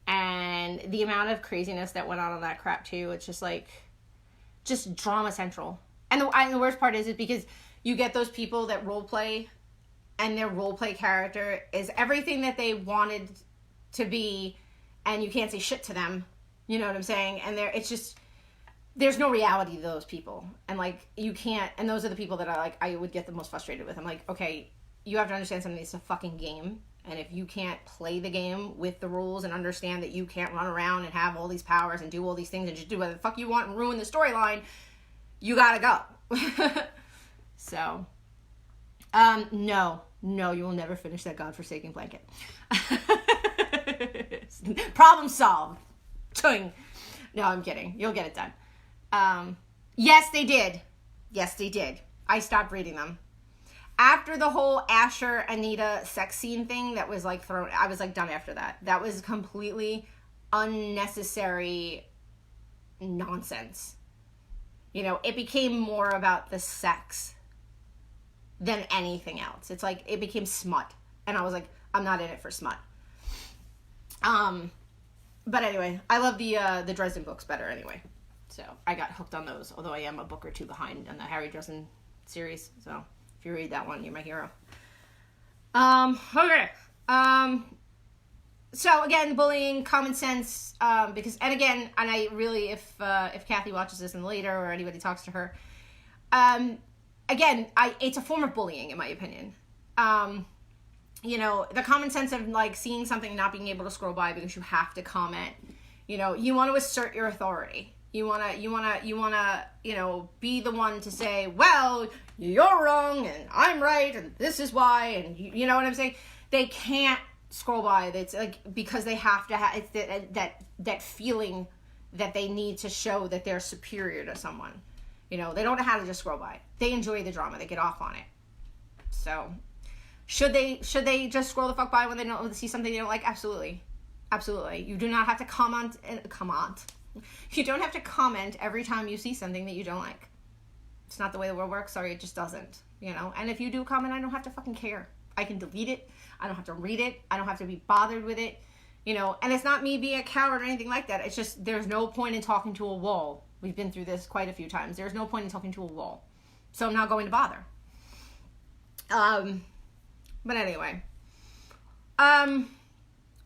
And the amount of craziness that went on that crap too, it's just like, just drama central. And the worst part is because you get those people that role play, and their role play character is everything that they wanted to be, and you can't say shit to them. You know what I'm saying? And there's no reality to those people. And like, you can't, and those are the people that I would get the most frustrated with. I'm like, okay, you have to understand something. It's a fucking game. And if you can't play the game with the rules and understand that you can't run around and have all these powers and do all these things and just do whatever the fuck you want and ruin the storyline, you gotta go. So, no, you will never finish that godforsaken blanket. Problem solved. Chung. No, I'm kidding. You'll get it done. Yes, they did. I stopped reading them. After the whole Asher, Anita sex scene thing that was like thrown, I was like done after that. That was completely unnecessary nonsense. You know, it became more about the sex than anything else. It's like, it became smut. And I was like, I'm not in it for smut. But anyway, I love the Dresden books better anyway. So I got hooked on those, although I am a book or two behind on the Harry Dresden series. So if you read that one, you're my hero. Okay. So again, bullying, common sense, because, and again, and I really, if Kathy watches this and later, or anybody talks to her, again, it's a form of bullying, in my opinion. You know, the common sense of like seeing something, not being able to scroll by because you have to comment. You know, you want to assert your authority. You wanna, you know, be the one to say, well, you're wrong and I'm right and this is why, and you know what I'm saying? They can't scroll by. It's like, because they have to have, it's that feeling that they need to show that they're superior to someone. You know, they don't know how to just scroll by. They enjoy the drama. They get off on it. So, should they just scroll the fuck by when they don't see something they don't like? Absolutely. You do not have to comment. You don't have to comment every time you see something that you don't like. It's not the way the world works. Sorry, it just doesn't. You know, and if you do comment, I don't have to fucking care. I can delete it. I don't have to read it. I don't have to be bothered with it. You know, and it's not me being a coward or anything like that. It's just, there's no point in talking to a wall. We've been through this quite a few times. There's no point in talking to a wall. So I'm not going to bother. But anyway.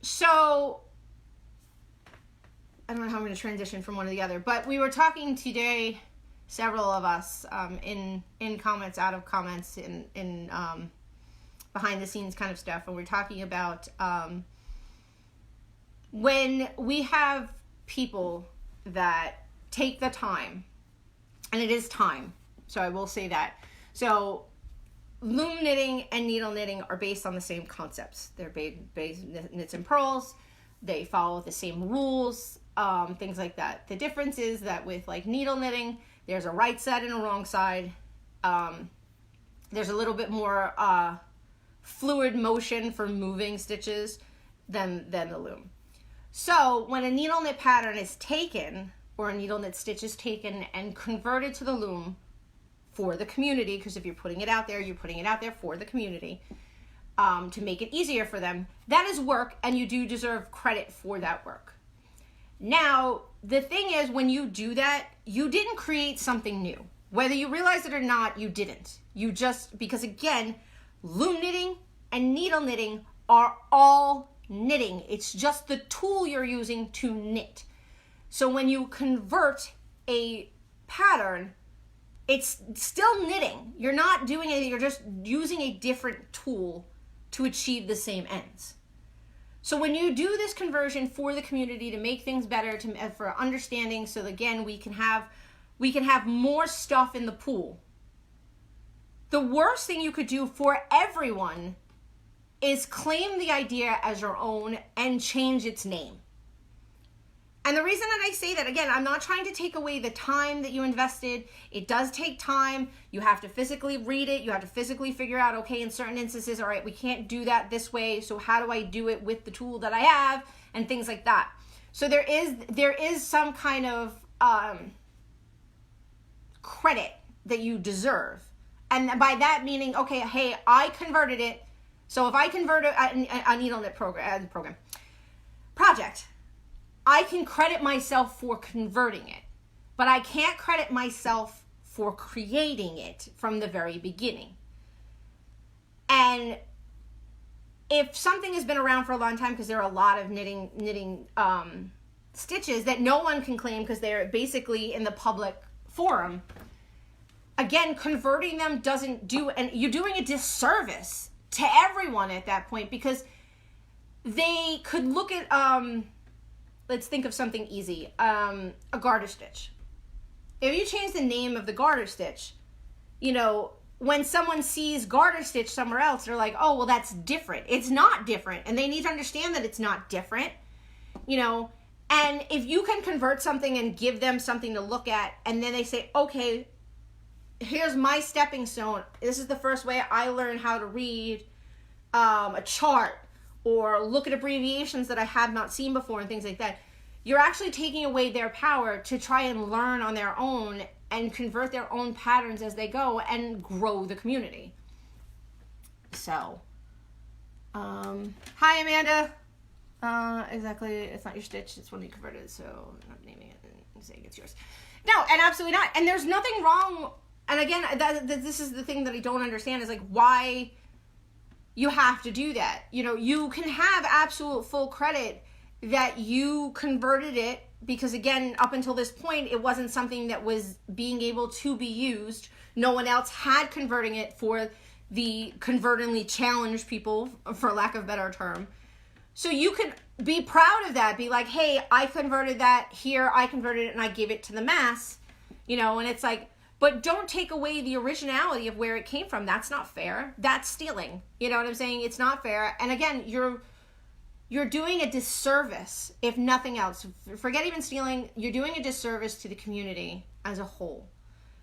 So I don't know how I'm going to transition from one to the other, but we were talking today, several of us, in comments, out of comments, in behind the scenes kind of stuff, and we're talking about when we have people that take the time, and it is time, so I will say that. So loom knitting and needle knitting are based on the same concepts. They're based knits and purls. They follow the same rules, things like that. The difference is that with like needle knitting, there's a right side and a wrong side. There's a little bit more fluid motion for moving stitches than the loom. So when a needle knit pattern is taken, or a needle knit stitch is taken and converted to the loom for the community, because if you're putting it out there, you're putting it out there for the community, to make it easier for them. That is work, and you do deserve credit for that work. Now, the thing is, when you do that, you didn't create something new. Whether you realize it or not, you didn't. Because again, loom knitting and needle knitting are all knitting. It's just the tool you're using to knit. So when you convert a pattern, it's still knitting. You're not doing anything. You're just using a different tool to achieve the same ends. So when you do this conversion for the community to make things better, for understanding, so again, we can have more stuff in the pool. The worst thing you could do for everyone is claim the idea as your own and change its name. And the reason that I say that, again, I'm not trying to take away the time that you invested. It does take time. You have to physically read it. You have to physically figure out, okay, in certain instances, all right, we can't do that this way. So how do I do it with the tool that I have, and things like that. So there is some kind of credit that you deserve. And by that meaning, okay, hey, I converted it. So if I convert a needle knit project, I can credit myself for converting it, but I can't credit myself for creating it from the very beginning. And if something has been around for a long time, because there are a lot of knitting stitches that no one can claim because they're basically in the public forum, again, converting them doesn't do, and you're doing a disservice to everyone at that point, because they could look at, let's think of something easy, a garter stitch. If you change the name of the garter stitch, you know, when someone sees garter stitch somewhere else, they're like, oh, well, that's different. It's not different. And they need to understand that it's not different, you know. And if you can convert something and give them something to look at, and then they say, okay, here's my stepping stone. This is the first way I learned how to read a chart or look at abbreviations that I have not seen before and things like that. You're actually taking away their power to try and learn on their own and convert their own patterns as they go and grow the community. So, hi Amanda. Exactly, it's not your stitch, it's one you converted, so I'm not naming it and saying it's yours. No, and absolutely not. And there's nothing wrong. And again, this is the thing that I don't understand, is like why you have to do that. You know, you can have absolute full credit that you converted it, because again, up until this point, it wasn't something that was being able to be used. No one else had converting it for the convertingly challenged people, for lack of a better term. So you could be proud of that. Be like, hey, I converted that here. I converted it and I gave it to the mass, you know, and it's like, but don't take away the originality of where it came from. That's not fair. That's stealing. You know what I'm saying? It's not fair. And again, you're doing a disservice, if nothing else. Forget even stealing. You're doing a disservice to the community as a whole.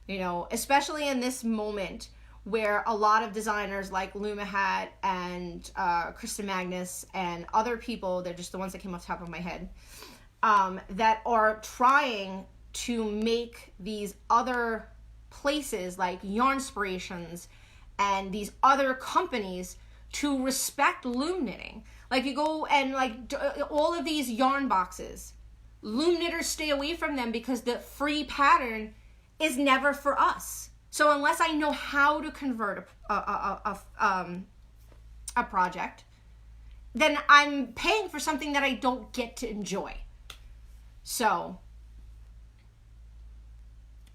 You know, especially in this moment where a lot of designers like Looming and Krista Magnus and other people, they're just the ones that came off the top of my head, that are trying to make these other places like Yarnspirations and these other companies to respect loom knitting. Like you go and like all of these yarn boxes, loom knitters stay away from them because the free pattern is never for us. So unless I know how to convert a project, then I'm paying for something that I don't get to enjoy. So,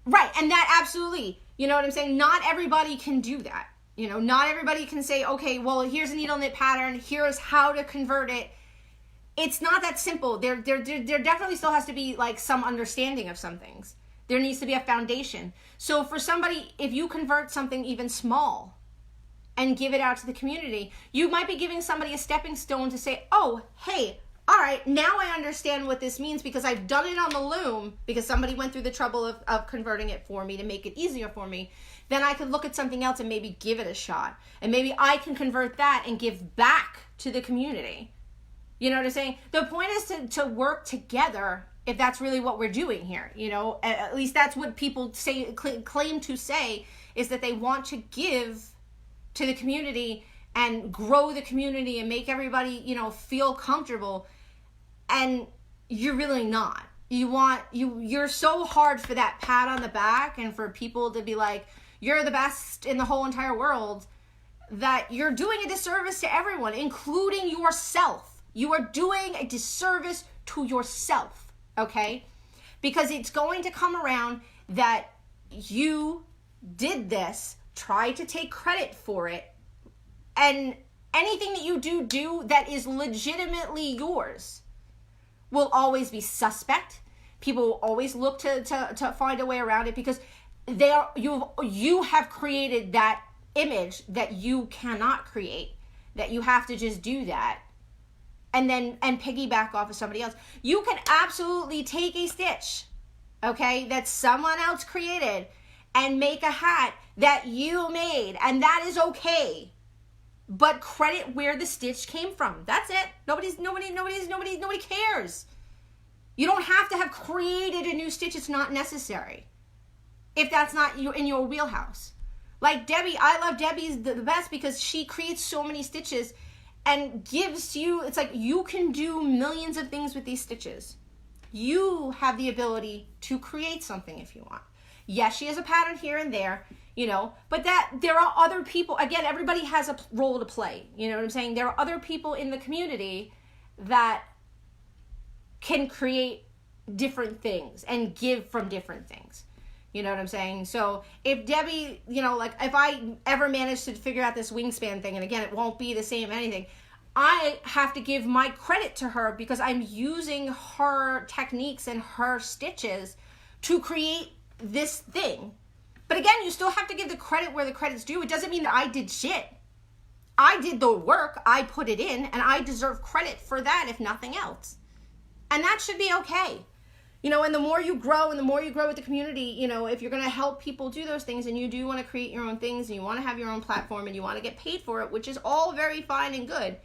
right, and that absolutely, you know what I'm saying? Not everybody can do that. You know, not everybody can say, okay, well, here's a needle knit pattern. Here's how to convert it. It's not that simple. There definitely still has to be like some understanding of some things. There needs to be a foundation. So for somebody, if you convert something even small and give it out to the community, you might be giving somebody a stepping stone to say, oh, hey, all right, now I understand what this means because I've done it on the loom, because somebody went through the trouble of converting it for me to make it easier for me. Then I could look at something else and maybe give it a shot. And maybe I can convert that and give back to the community. You know what I'm saying? The point is to work together, if that's really what we're doing here. You know, at least that's what people say, claim to say, is that they want to give to the community and grow the community and make everybody, you know, feel comfortable. And you're really not. You're so hard for that pat on the back and for people to be like, you're the best in the whole entire world, that you're doing a disservice to everyone, including yourself. You are doing a disservice to yourself, okay? Because it's going to come around that you did this, try to take credit for it, and anything that you do that is legitimately yours will always be suspect. People will always look to find a way around it because you have created that image that you cannot create, that you have to just do that and piggyback off of somebody else. You can absolutely take a stitch, okay, that someone else created and make a hat that you made, and that is okay. But credit where the stitch came from. That's it. Nobody cares. You don't have to have created a new stitch. It's not necessary if that's not in your wheelhouse. Like Debbie, I love Debbie's the best because she creates so many stitches and gives you, it's like you can do millions of things with these stitches. You have the ability to create something if you want. Yes, she has a pattern here and there, you know, but that there are other people, again, everybody has a role to play. You know what I'm saying? There are other people in the community that can create different things and give from different things. You know what I'm saying? So if Debbie, you know, like if I ever manage to figure out this wingspan thing, and again, it won't be the same anything, I have to give my credit to her because I'm using her techniques and her stitches to create this thing. But again, you still have to give the credit where the credit's due. It doesn't mean that I did shit. I did the work, I put it in, and I deserve credit for that if nothing else. And that should be okay. You know, and the more you grow with the community, you know, if you're going to help people do those things and you do want to create your own things and you want to have your own platform and you want to get paid for it, which is all very fine and good,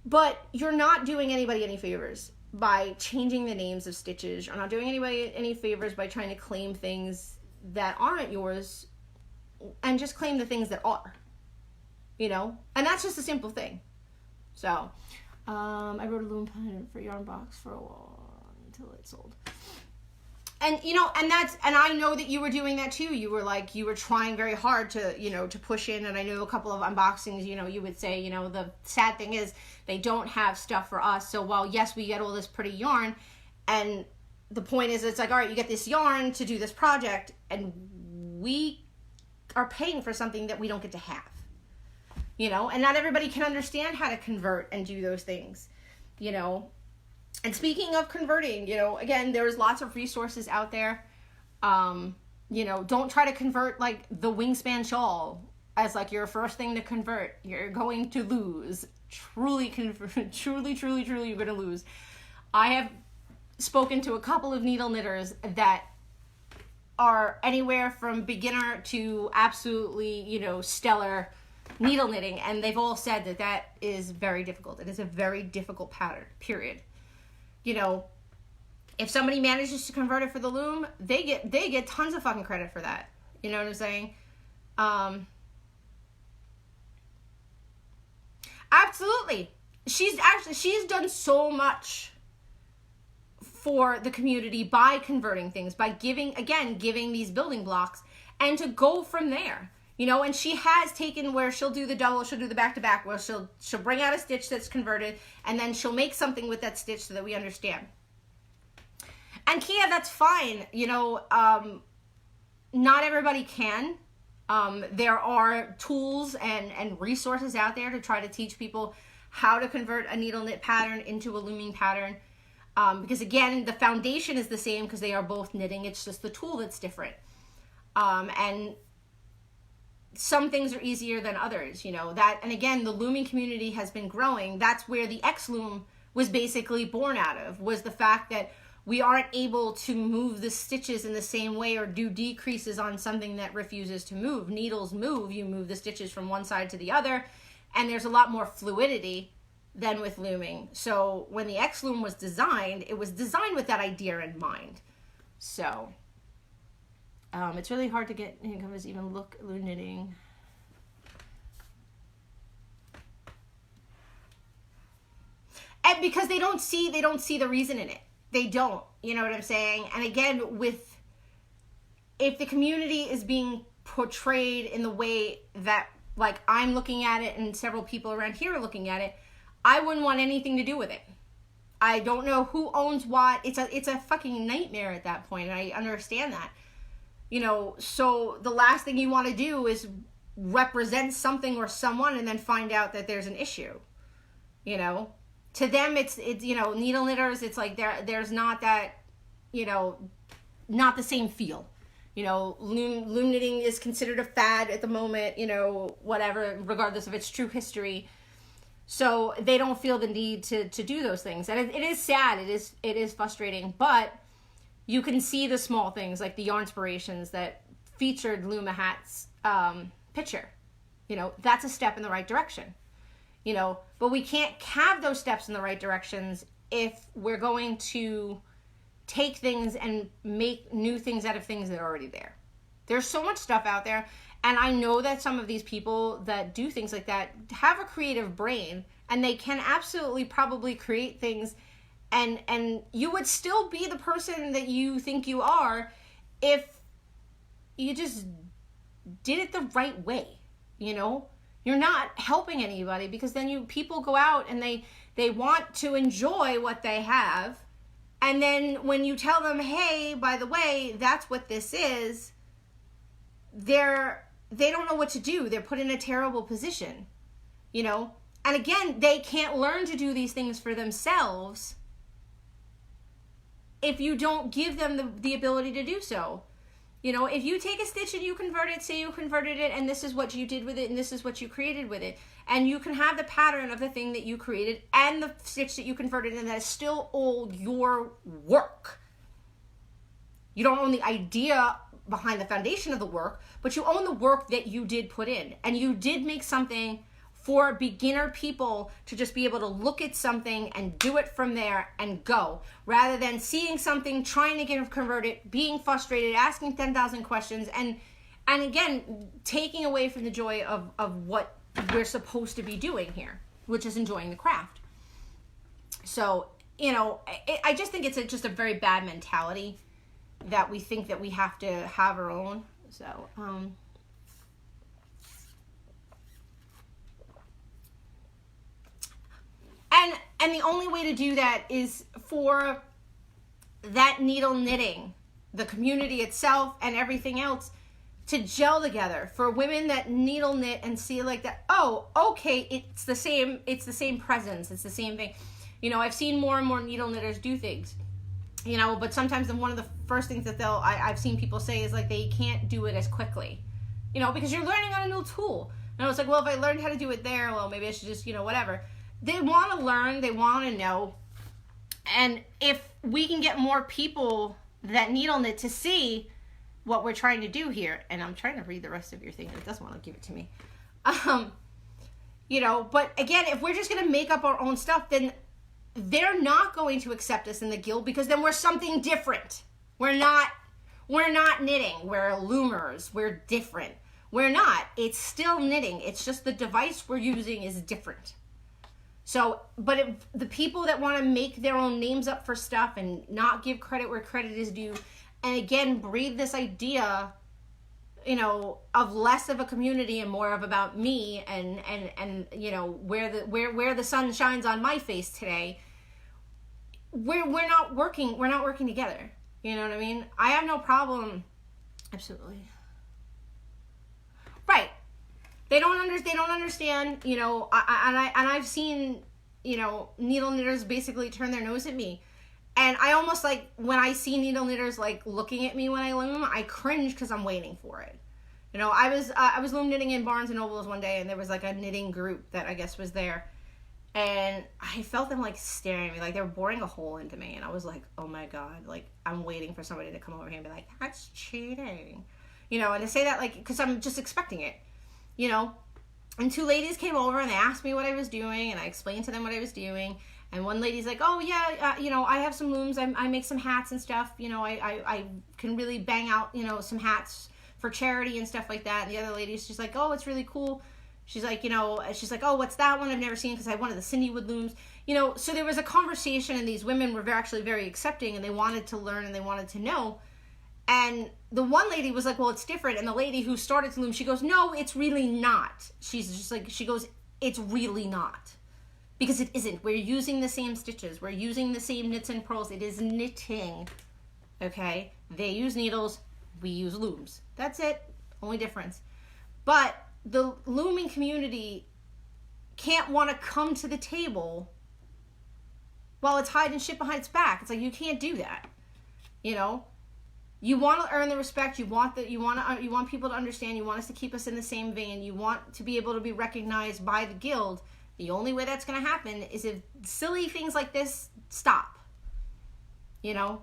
but you're not doing anybody any favors by changing the names of stitches. You're not doing anybody any favors by trying to claim things that aren't yours and just claim the things that are, you know, and that's just a simple thing. So, I wrote a loom pattern for Yarn Box for a while until it sold. And, you know, and I know that you were doing that too. You were trying very hard to, you know, to push in. And I know a couple of unboxings, you know, you would say, you know, the sad thing is they don't have stuff for us. So while, yes, we get all this pretty yarn, and the point is, it's like, all right, you get this yarn to do this project, and we are paying for something that we don't get to have. You know, and not everybody can understand how to convert and do those things, you know. And speaking of converting, you know, again, there's lots of resources out there. You know, don't try to convert like the wingspan shawl as like your first thing to convert. You're going to lose. Truly, you're going to lose. I have spoken to a couple of needle knitters that are anywhere from beginner to absolutely, you know, stellar needle knitting, and they've all said that is very difficult. It is a very difficult pattern, period. You know, if somebody manages to convert it for the loom, they get tons of fucking credit for that. You know what I'm saying? Absolutely. She's done so much for the community by converting things, by giving these building blocks, and to go from there. You know, and she has taken where she'll do the double, she'll do the back-to-back, where she'll bring out a stitch that's converted, and then she'll make something with that stitch so that we understand. And Kia, that's fine. You know, not everybody can. There are tools and resources out there to try to teach people how to convert a needle knit pattern into a looming pattern. Because again, the foundation is the same because they are both knitting. It's just the tool that's different. And some things are easier than others, you know, that, and again, the looming community has been growing. That's where the X-Loom was basically born out of, was the fact that we aren't able to move the stitches in the same way or do decreases on something that refuses to move. Needles move, you move the stitches from one side to the other, and there's a lot more fluidity than with looming. So when the X-Loom was designed, it was designed with that idea in mind. So it's really hard to get newcomers even look at loom knitting. And because they don't see the reason in it. They don't, you know what I'm saying? And again, if the community is being portrayed in the way that, like, I'm looking at it and several people around here are looking at it, I wouldn't want anything to do with it. I don't know who owns what. It's a fucking nightmare at that point, and I understand that. You know, so the last thing you want to do is represent something or someone and then find out that there's an issue. You know, to them it's you know, needle knitters, it's like there's not that, you know, not the same feel. You know, loom knitting is considered a fad at the moment, you know, whatever, regardless of its true history. So they don't feel the need to do those things. And it is sad, it is frustrating, but you can see the small things like the Yarnspirations that featured Luma Hat's picture. You know, that's a step in the right direction. You know, but we can't have those steps in the right directions if we're going to take things and make new things out of things that are already there. There's so much stuff out there, and I know that some of these people that do things like that have a creative brain, and they can absolutely probably create things, and you would still be the person that you think you are if you just did it the right way. You know, you're not helping anybody, because then people go out and they want to enjoy what they have. And then when you tell them, hey, by the way, that's what this is, they don't know what to do. They're put in a terrible position, you know? And again, they can't learn to do these things for themselves if you don't give them the ability to do so. You know, if you take a stitch and you convert it, say you converted it, and this is what you did with it, and this is what you created with it, and you can have the pattern of the thing that you created and the stitch that you converted, and that is still all your work. You don't own the idea behind the foundation of the work, but you own the work that you did put in. And you did make something for beginner people to just be able to look at something and do it from there and go, rather than seeing something, trying to get it converted, being frustrated, asking 10,000 questions, and again, taking away from the joy of what we're supposed to be doing here, which is enjoying the craft. So, you know, I just think it's just a very bad mentality that we think that we have to have our own. So, and the only way to do that is for that needle knitting, the community itself and everything else, to gel together. For women that needle knit and see like that, oh, okay, it's the same presence, it's the same thing. You know, I've seen more and more needle knitters do things, you know, but sometimes one of the first things that I've seen people say is like they can't do it as quickly, you know, because you're learning on a new tool. And I was like, well, if I learned how to do it there, well, maybe I should just, you know, whatever. They want to learn, they want to know. And if we can get more people that needle knit to see what we're trying to do here, and I'm trying to read the rest of your thing, and it doesn't want to give it to me. You know, but again, if we're just going to make up our own stuff, then they're not going to accept us in the guild, because then we're something different. We're not knitting. We're loomers. We're different. We're not. It's still knitting. It's just the device we're using is different. So, but if the people that want to make their own names up for stuff and not give credit where credit is due, and again, breathe this idea, you know, of less of a community and more of about me and you know, where the sun shines on my face today, we're not working together. You know what I mean? I have no problem. Absolutely. Right. They don't understand, you know, I've seen, you know, needle knitters basically turn their nose at me. And I almost like, when I see needle knitters like looking at me when I loom, I cringe because I'm waiting for it. You know, I was loom knitting in Barnes and Nobles one day, and there was like a knitting group that I guess was there. And I felt them like staring at me, like they were boring a hole into me. And I was like, oh my God, like I'm waiting for somebody to come over here and be like, that's cheating. You know, and to say that like, because I'm just expecting it. You know, and two ladies came over and they asked me what I was doing, and I explained to them what I was doing. And one lady's like, oh yeah, you know, I have some looms, I make some hats and stuff, you know, I can really bang out, you know, some hats for charity and stuff like that. And the other lady's just like, oh, it's really cool. She's like, you know, she's like, oh, what's that one? I've never seen, because I have one of the Cindywood looms. You know, so there was a conversation, and these women were actually very accepting, and they wanted to learn and they wanted to know. And the one lady was like, well, it's different. And the lady who started to loom, she goes, no, it's really not. She's just like, she goes, it's really not. because it isn't. We're using the same stitches. We're using the same knits and purls. It is knitting, okay? They use needles, we use looms. That's it, only difference. But the looming community can't want to come to the table while it's hiding shit behind its back. It's like, you can't do that, you know? You want to earn the respect. You want people to understand. You want us to keep us in the same vein. You want to be able to be recognized by the guild. The only way that's going to happen is if silly things like this stop. You know,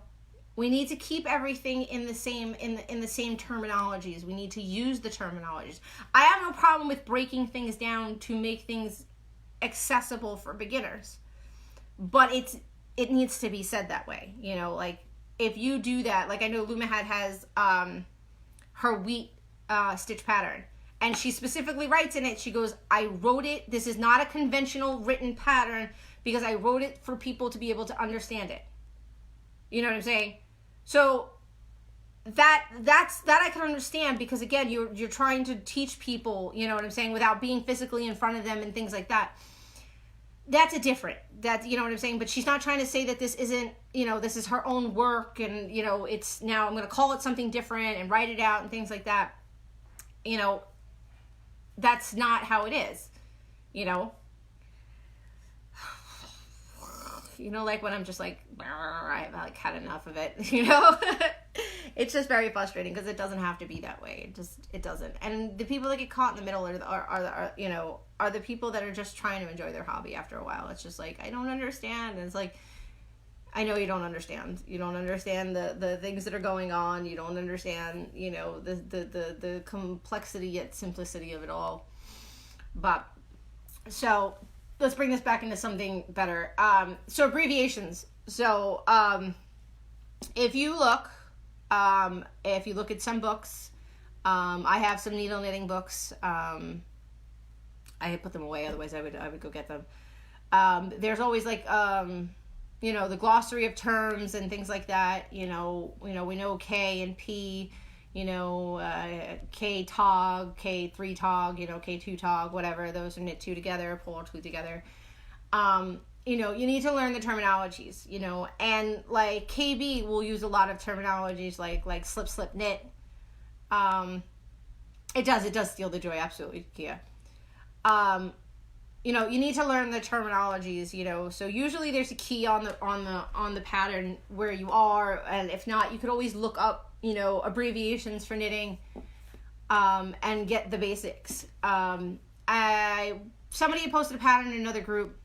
we need to keep everything in the same terminologies. We need to use the terminologies. I have no problem with breaking things down to make things accessible for beginners, but it needs to be said that way. You know, like, if you do that, like I know Looming has her wheat stitch pattern, and she specifically writes in it, she goes, I wrote it, this is not a conventional written pattern because I wrote it for people to be able to understand it. You know what I'm saying? So that I can understand, because again, you're trying to teach people, you know what I'm saying, without being physically in front of them and things like that. That's you know what I'm saying? But she's not trying to say that this isn't, you know, this is her own work and, you know, it's now I'm going to call it something different and write it out and things like that. You know, that's not how it is, you know? You know, like when I'm just like, I've like had enough of it, you know? It's just very frustrating because it doesn't have to be that way. It doesn't. And the people that get caught in the middle are the people that are just trying to enjoy their hobby after a while. It's just like, I don't understand. And it's like, I know you don't understand. You don't understand the things that are going on. You don't understand, you know, the complexity yet simplicity of it all. But, so, let's bring this back into something better. So abbreviations. So, if you look at some books, I have some needle knitting books. I had put them away, otherwise I would go get them. There's always like, you know, the glossary of terms and things like that. You know, we know K and P, you know, K tog, K3 tog, you know, K2 tog, whatever. Those are knit two together, pull two together. You know, you need to learn the terminologies, you know, and like KB will use a lot of terminologies like slip, slip, knit. It does steal the joy, absolutely, Kia. You know, you need to learn the terminologies, you know, so usually there's a key on the pattern where you are, and if not, you could always look up, you know, abbreviations for knitting, and get the basics. Somebody had posted a pattern in another group,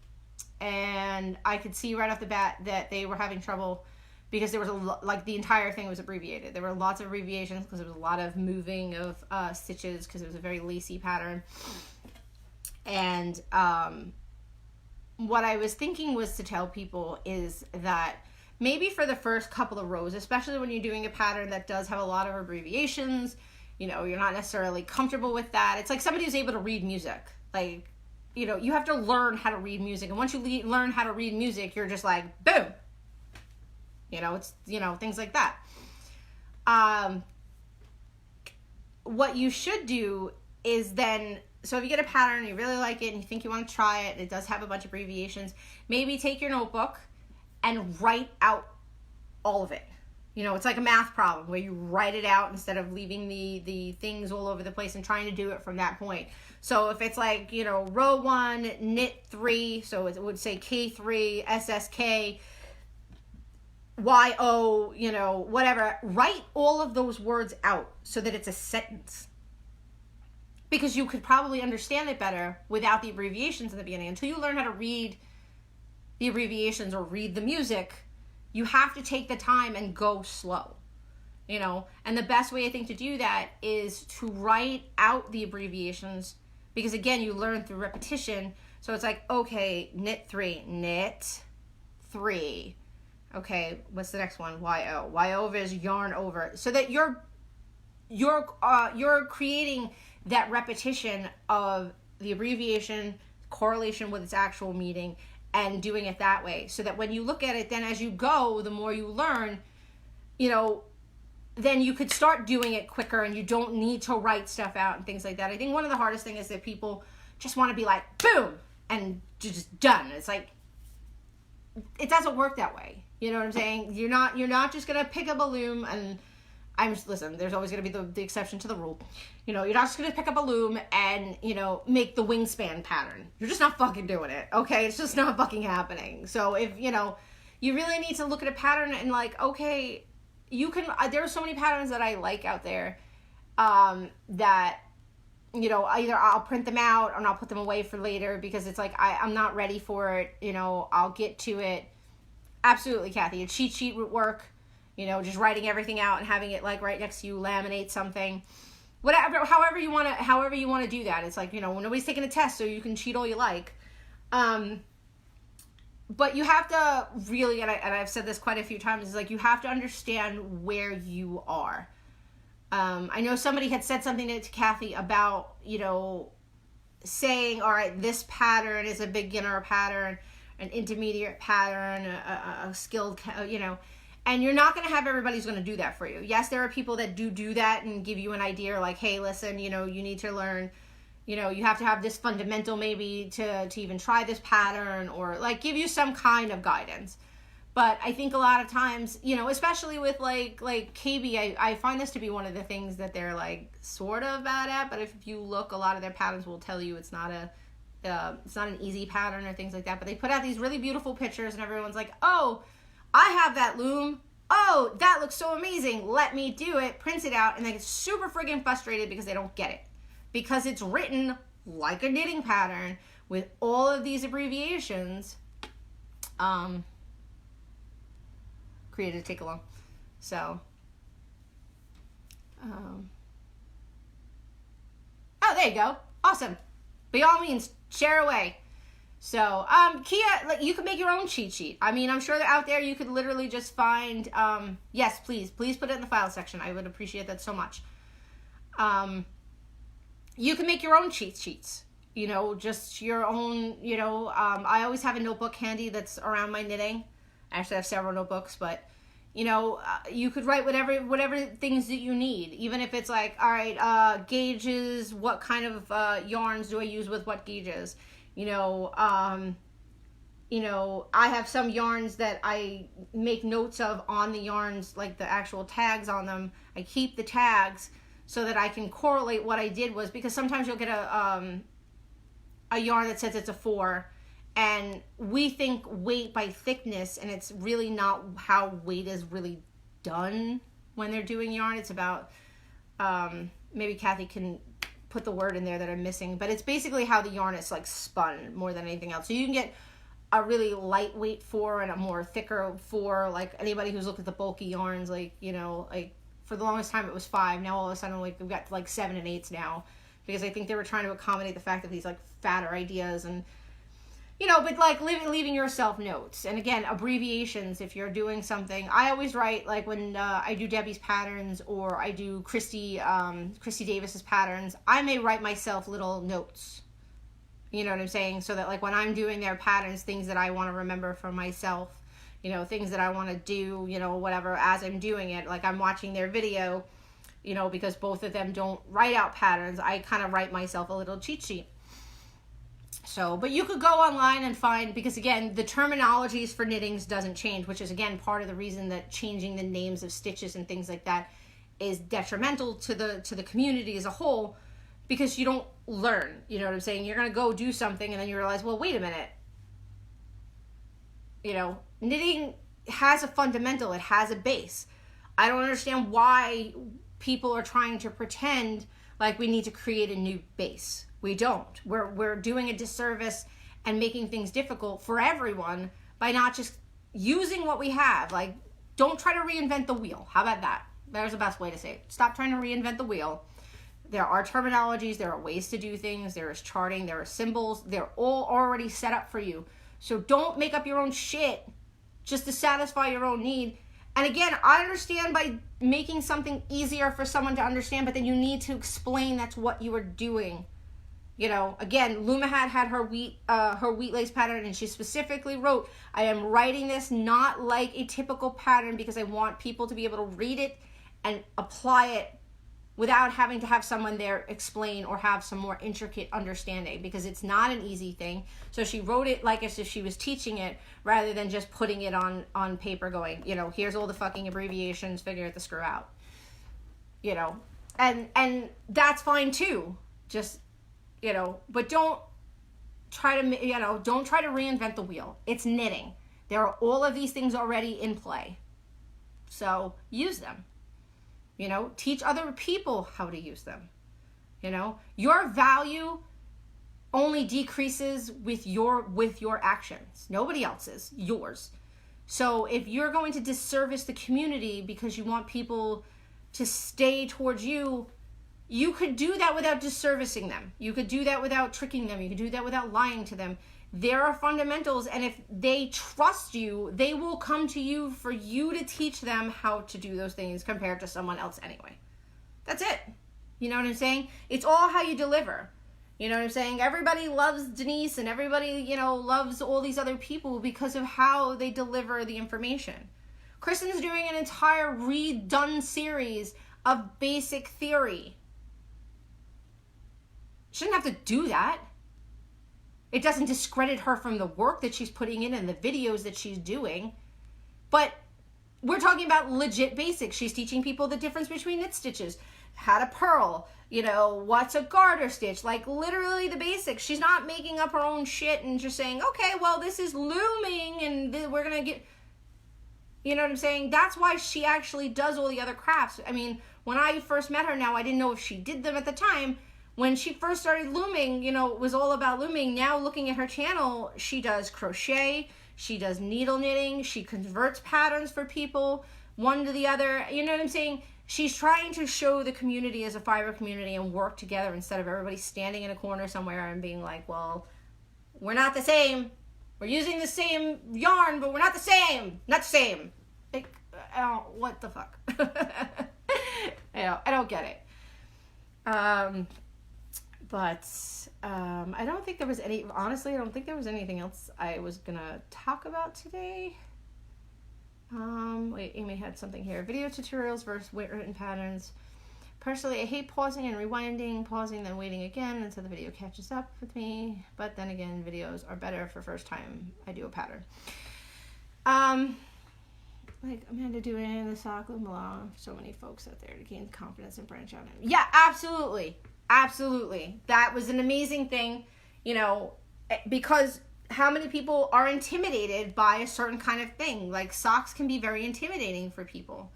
and I could see right off the bat that they were having trouble because there was like the entire thing was abbreviated. There were lots of abbreviations because there was a lot of moving of stitches because it was a very lacy pattern. And what I was thinking was to tell people is that maybe for the first couple of rows, especially when you're doing a pattern that does have a lot of abbreviations, you know, you're not necessarily comfortable with that. It's like somebody who's able to read music. Like, you know, you have to learn how to read music. And once you learn how to read music, you're just like, boom. You know, it's, you know, things like that. What you should do is then, so if you get a pattern, you really like it, and you think you want to try it, and it does have a bunch of abbreviations, maybe take your notebook and write out all of it. You know, it's like a math problem where you write it out instead of leaving the things all over the place and trying to do it from that point. So if it's like, you know, row 1, knit 3, so it would say K3, SSK, YO, you know, whatever. Write all of those words out so that it's a sentence. Because you could probably understand it better without the abbreviations in the beginning. Until you learn how to read the abbreviations or read the music, you have to take the time and go slow, you know. And the best way I think to do that is to write out the abbreviations, because again, you learn through repetition. So it's like, okay, knit 3, knit 3. Okay, what's the next one? YO. YO is yarn over. So that you're creating that repetition of the abbreviation, correlation with its actual meaning, and doing it that way, so that when you look at it, then as you go, the more you learn, you know, then you could start doing it quicker, and you don't need to write stuff out and things like that. I think one of the hardest things is that people just want to be like, boom, and just done. It's like, it doesn't work that way. You know what I'm saying? You're not just gonna pick up a loom and listen, there's always gonna be the exception to the rule. You know, you're not just gonna pick up a loom and, you know, make the wingspan pattern. You're just not fucking doing it, okay? It's just not fucking happening. So if, you know, you really need to look at a pattern and like, okay, you can, there are so many patterns that I like out there, that, you know, either I'll print them out or I'll put them away for later because it's like, I'm not ready for it. You know, I'll get to it. Absolutely, Kathy. A cheat sheet would work. You know, just writing everything out and having it like right next to you, laminate something, whatever, however you want to do that. It's like, you know, nobody's taking a test, so you can cheat all you like. But you have to really, and I've said this quite a few times, is like, you have to understand where you are. I know somebody had said something to Kathy about, you know, saying, all right, this pattern is a beginner pattern, an intermediate pattern, a skilled, you know, and you're not going to have everybody's going to do that for you. Yes, there are people that do that and give you an idea like, hey, listen, you know, you need to learn, you know, you have to have this fundamental maybe to even try this pattern, or like give you some kind of guidance. But I think a lot of times, you know, especially with like KB, I find this to be one of the things that they're like sort of bad at. But if you look, a lot of their patterns will tell you it's not an easy pattern or things like that. But they put out these really beautiful pictures and everyone's like, oh, I have that loom. Oh, that looks so amazing. Let me do it. Print it out. And they get super friggin' frustrated because they don't get it. Because it's written like a knitting pattern with all of these abbreviations. Created to take along. So. Oh, there you go. Awesome. By all means, share away. So, Kia, like, you can make your own cheat sheet. I mean, I'm sure that out there you could literally just find, yes, please put it in the file section. I would appreciate that so much. You can make your own cheat sheets, you know, just your own, you know, I always have a notebook handy that's around my knitting. I actually have several notebooks, but, you know, you could write whatever things that you need, even if it's like, all right, gauges, what kind of, yarns do I use with what gauges? You know, I have some yarns that I make notes of on the yarns, like the actual tags on them. I keep the tags so that I can correlate what I did was, because sometimes you'll get a yarn that says it's a 4, and we think weight by thickness, and it's really not how weight is really done when they're doing yarn. It's about, maybe Kathy can put the word in there that I'm missing, but it's basically how the yarn is like spun more than anything else. So you can get a really lightweight 4 and a more thicker 4. Like anybody who's looked at the bulky yarns, like, you know, like for the longest time it was 5. Now all of a sudden, like, we've got like 7 and 8s now, because I think they were trying to accommodate the fact of these like fatter ideas, and, you know, but like leaving yourself notes. And again, abbreviations, if you're doing something, I always write, like when I do Debbie's patterns or I do Christy Davis's patterns, I may write myself little notes. You know what I'm saying? So that like when I'm doing their patterns, things that I want to remember for myself, you know, things that I want to do, you know, whatever, as I'm doing it, like I'm watching their video, you know, because both of them don't write out patterns, I kind of write myself a little cheat sheet. So, but you could go online and find, because again, the terminologies for knittings doesn't change, which is again part of the reason that changing the names of stitches and things like that is detrimental to the community as a whole, because you don't learn. You know what I'm saying? You're going to go do something and then you realize, well, wait a minute. You know, knitting has a fundamental, it has a base. I don't understand why people are trying to pretend like we need to create a new base. We don't. We're doing a disservice and making things difficult for everyone by not just using what we have. Like, don't try to reinvent the wheel. How about that? There's the best way to say it. Stop trying to reinvent the wheel. There are terminologies, there are ways to do things, there is charting, there are symbols, they're all already set up for you. So don't make up your own shit just to satisfy your own need. And again, I understand by making something easier for someone to understand, but then you need to explain that's what you are doing. You know, again, Luma had her wheat lace pattern, and she specifically wrote, I am writing this not like a typical pattern because I want people to be able to read it and apply it without having to have someone there explain or have some more intricate understanding, because it's not an easy thing. So she wrote it like as if she was teaching it, rather than just putting it on paper going, you know, here's all the fucking abbreviations, figure it the screw out. You know, and that's fine too. Just, you know, but don't try to reinvent the wheel. It's knitting. There are all of these things already in play. So use them. You know, teach other people how to use them. You know, your value only decreases with your actions. Nobody else's, yours. So if you're going to disservice the community because you want people to stay towards you, you could do that without disservicing them. You could do that without tricking them. You could do that without lying to them. There are fundamentals, and if they trust you, they will come to you for you to teach them how to do those things compared to someone else anyway. That's it. You know what I'm saying? It's all how you deliver. You know what I'm saying? Everybody loves Denise, and everybody, you know, loves all these other people because of how they deliver the information. Kristen's doing an entire redone series of basic theory. She doesn't have to do that. It doesn't discredit her from the work that she's putting in and the videos that she's doing. But we're talking about legit basics. She's teaching people the difference between knit stitches, how to purl, you know, what's a garter stitch, like literally the basics. She's not making up her own shit and just saying, okay, well, this is looming and we're going to get, you know what I'm saying? That's why she actually does all the other crafts. I mean, when I first met her, now I didn't know if she did them at the time. When she first started looming, you know, it was all about looming. Now looking at her channel, she does crochet, she does needle knitting, she converts patterns for people, one to the other. You know what I'm saying? She's trying to show the community as a fiber community and work together instead of everybody standing in a corner somewhere and being like, well, we're not the same. We're using the same yarn, but we're not the same. Not the same. Like, what the fuck? I don't get it. But I don't think there was honestly, I don't think there was anything else I was gonna talk about today. Wait, Amy had something here. Video tutorials versus written patterns. Personally, I hate pausing and rewinding, pausing, then waiting again until the video catches up with me. But then again, videos are better for first time I do a pattern. Like Amanda doing the sock loom along. So many folks out there to gain confidence and branch out. Yeah, absolutely. Absolutely. That was an amazing thing, you know, because how many people are intimidated by a certain kind of thing? Like socks can be very intimidating for people,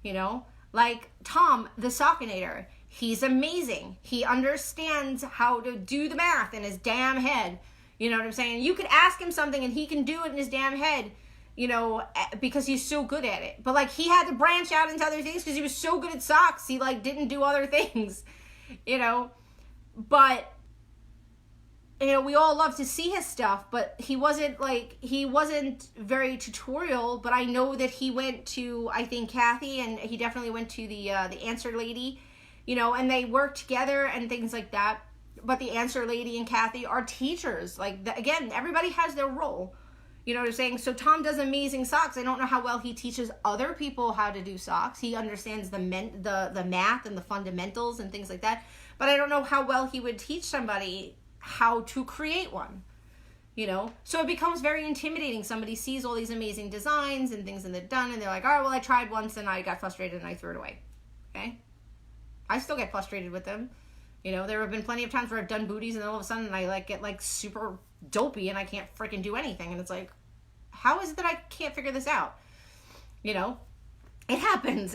you know, like Tom, the sockinator. He's amazing. He understands how to do the math in his damn head. You know what I'm saying? You could ask him something and he can do it in his damn head, you know, because he's so good at it. But like he had to branch out into other things because he was so good at socks. He like didn't do other things. You know, but, you know, we all love to see his stuff, but he wasn't very tutorial, but I know that he went to, I think, Kathy, and he definitely went to the Answer Lady, you know, and they work together and things like that, but the Answer Lady and Kathy are teachers. Like, again, everybody has their role, you know what I'm saying? So Tom does amazing socks. I don't know how well he teaches other people how to do socks. He understands the math and the fundamentals and things like that. But I don't know how well he would teach somebody how to create one, you know? So it becomes very intimidating. Somebody sees all these amazing designs and things that they've done, and they're like, all right, well, I tried once and I got frustrated and I threw it away, okay? I still get frustrated with them. You know, there have been plenty of times where I've done booties and then all of a sudden I like get like super dopey and I can't freaking do anything. And it's like, how is it that I can't figure this out? You know, it happens,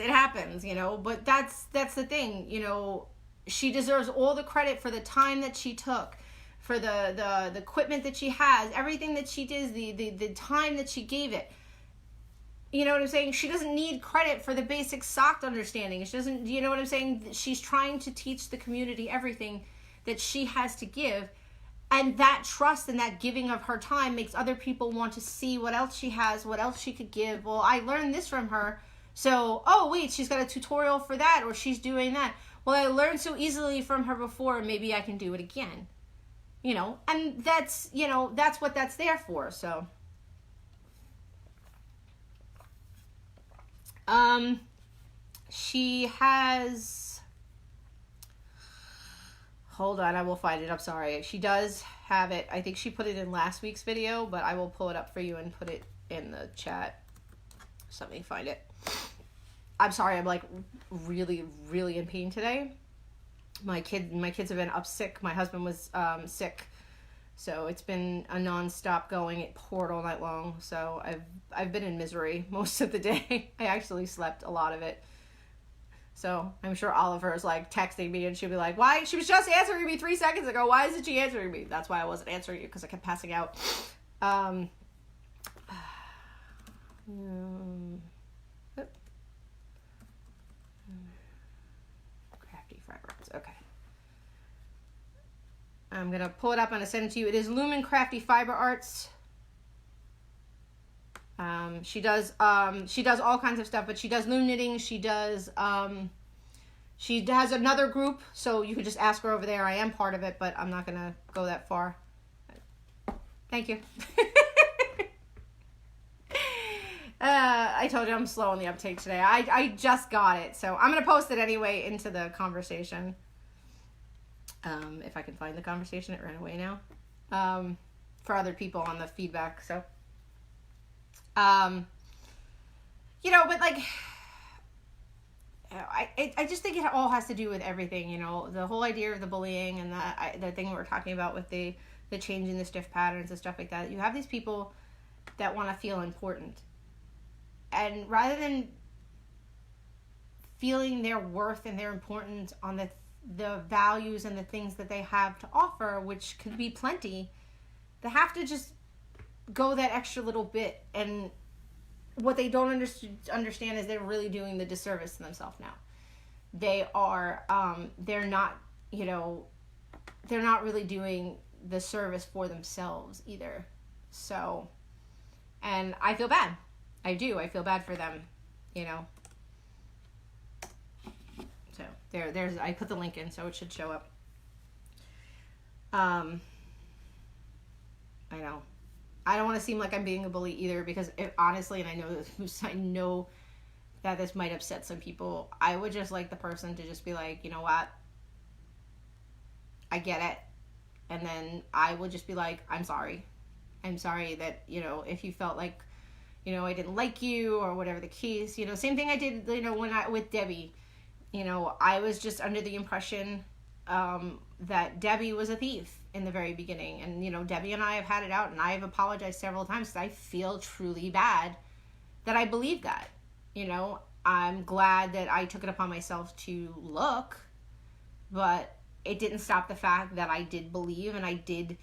you know, but that's the thing, you know, she deserves all the credit for the time that she took, for the equipment that she has, everything that she did, the time that she gave it. You know what I'm saying? She doesn't need credit for the basic sock understanding. She doesn't, you know what I'm saying? She's trying to teach the community everything that she has to give. And that trust and that giving of her time makes other people want to see what else she has, what else she could give. Well, I learned this from her. So, oh, wait, she's got a tutorial for that, or she's doing that. Well, I learned so easily from her before, maybe I can do it again. You know, and that's, you know, that's what that's there for. So, she has Hold on, I will find it. I'm sorry. She does have it. I think she put it in last week's video, but I will pull it up for you and put it in the chat. Just let me find it. I'm sorry. I'm like really, really in pain today. My kids have been up sick. My husband was sick, so it's been a non-stop going. It poured all night long, so I've been in misery most of the day. I actually slept a lot of it. So I'm sure Oliver is like texting me, and she'll be like, "Why? She was just answering me 3 seconds ago. Why isn't she answering me?" That's why I wasn't answering you, because I kept passing out. Crafty fiber arts. Okay. I'm gonna pull it up and send it to you. It is Looming Crafty Fiber Arts. She does all kinds of stuff, but she does loom knitting. She has another group, so you could just ask her over there. I am part of it, but I'm not gonna go that far. Thank you. I told you I'm slow on the uptake today. I just got it, so I'm gonna post it anyway into the conversation. If I can find the conversation, it ran away now. For other people on the feedback, so. You know, but like, I just think it all has to do with everything, you know, the whole idea of the bullying and the thing we were talking about with the changing the stiff patterns and stuff like that. You have these people that want to feel important, and rather than feeling their worth and their importance on the values and the things that they have to offer, which could be plenty, they have to just go that extra little bit. And what they don't understand is they're really doing the disservice to themselves now. They are, they're not really doing the service for themselves either. So, and I feel bad. I do. I feel bad for them, you know. So there's, I put the link in, so it should show up. I know. I don't want to seem like I'm being a bully either, because honestly, and I know that this might upset some people, I would just like the person to just be like, you know what? I get it. And then I would just be like, I'm sorry. I'm sorry that, you know, if you felt like, you know, I didn't like you or whatever the case, you know, same thing I did, you know, with Debbie, you know, I was just under the impression that Debbie was a thief in the very beginning. And, you know, Debbie and I have had it out, and I've apologized several times because I feel truly bad that I believe that. You know, I'm glad that I took it upon myself to look, but it didn't stop the fact that I did believe, and I did,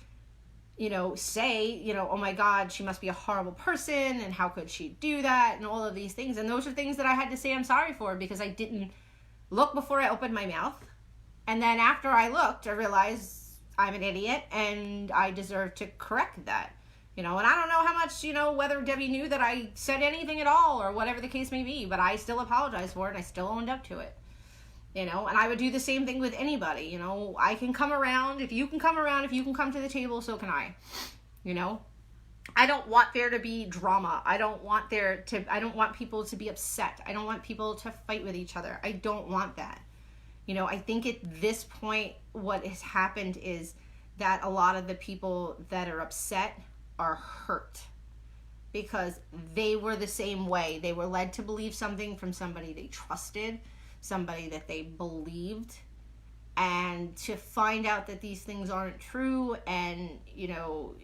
you know, say, you know, oh my God, she must be a horrible person, and how could she do that, and all of these things. And those are things that I had to say I'm sorry for, because I didn't look before I opened my mouth. And then after I looked, I realized I'm an idiot and I deserve to correct that, you know. And I don't know how much, you know, whether Debbie knew that I said anything at all or whatever the case may be, but I still apologized for it, and I still owned up to it, you know. And I would do the same thing with anybody, you know. I can come around. If you can come around, if you can come to the table, so can I, you know. I don't want there to be drama. I don't want people to be upset. I don't want people to fight with each other. I don't want that. You know, I think at this point, what has happened is that a lot of the people that are upset are hurt because they were the same way. They were led to believe something from somebody they trusted, somebody that they believed, and to find out that these things aren't true. And, you know,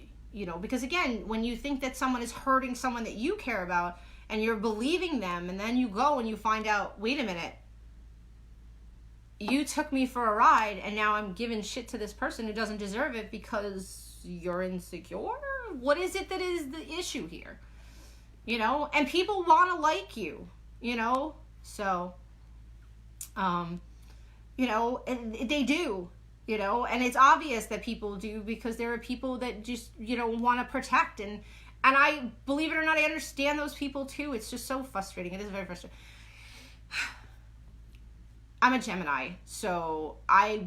because again, when you think that someone is hurting someone that you care about and you're believing them, and then you go and you find out, wait a minute, you took me for a ride, and now I'm giving shit to this person who doesn't deserve it because you're insecure? What is it that is the issue here? You know, and people want to like you, you know? So, you know, and they do, you know, and it's obvious that people do, because there are people that just, you know, want to protect. And I, believe it or not, I understand those people too. It's just so frustrating. It is very frustrating. I'm a Gemini, so I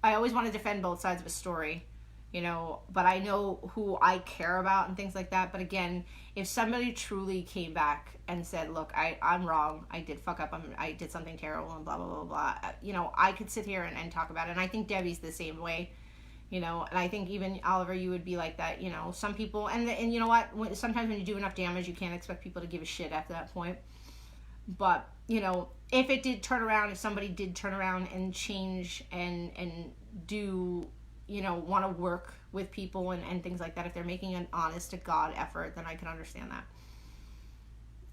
always want to defend both sides of a story, you know, but I know who I care about and things like that. But again, if somebody truly came back and said, look, I'm wrong, I did fuck up, I did something terrible and blah, blah, blah, blah, you know, I could sit here and talk about it. And I think Debbie's the same way, you know, and I think even Oliver, you would be like that, you know, some people, and you know what, sometimes when you do enough damage, you can't expect people to give a shit after that point. But, you know, if it did turn around, if somebody did turn around and change and do, you know, want to work with people and things like that, if they're making an honest to God effort, then I can understand that,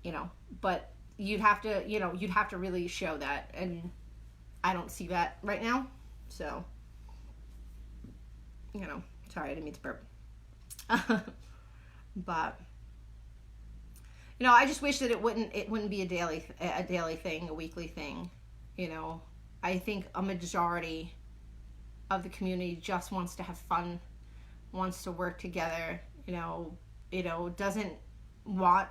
you know, but you'd have to really show that, and I don't see that right now. So, you know, sorry, I didn't mean to burp. But, you know, I just wish that it wouldn't be a daily thing, a weekly thing. You know, I think a majority of the community just wants to have fun, wants to work together, you know, doesn't want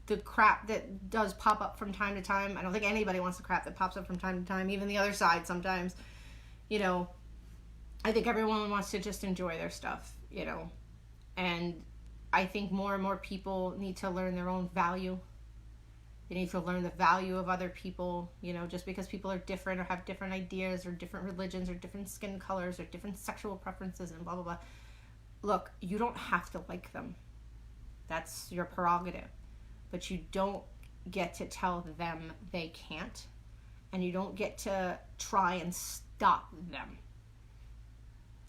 the crap that does pop up from time to time. I don't think anybody wants the crap that pops up from time to time, even the other side sometimes, you know. I think everyone wants to just enjoy their stuff, you know, and I think more and more people need to learn their own value. They need to learn the value of other people, you know, just because people are different or have different ideas or different religions or different skin colors or different sexual preferences and blah, blah, blah. Look, you don't have to like them. That's your prerogative. But you don't get to tell them they can't. And you don't get to try and stop them.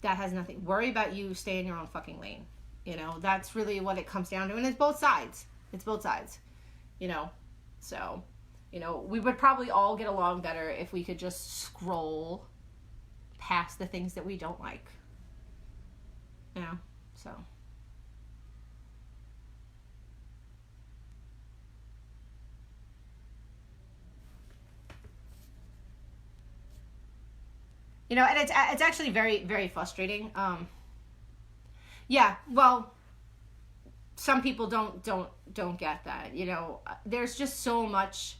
That has nothing. Worry about you, stay in your own fucking lane. You know, that's really what it comes down to. And it's both sides. It's both sides. You know, so, you know, we would probably all get along better if we could just scroll past the things that we don't like. You know, so. You know, and it's actually very, very frustrating. Yeah, well, some people don't get that. You know, there's just so much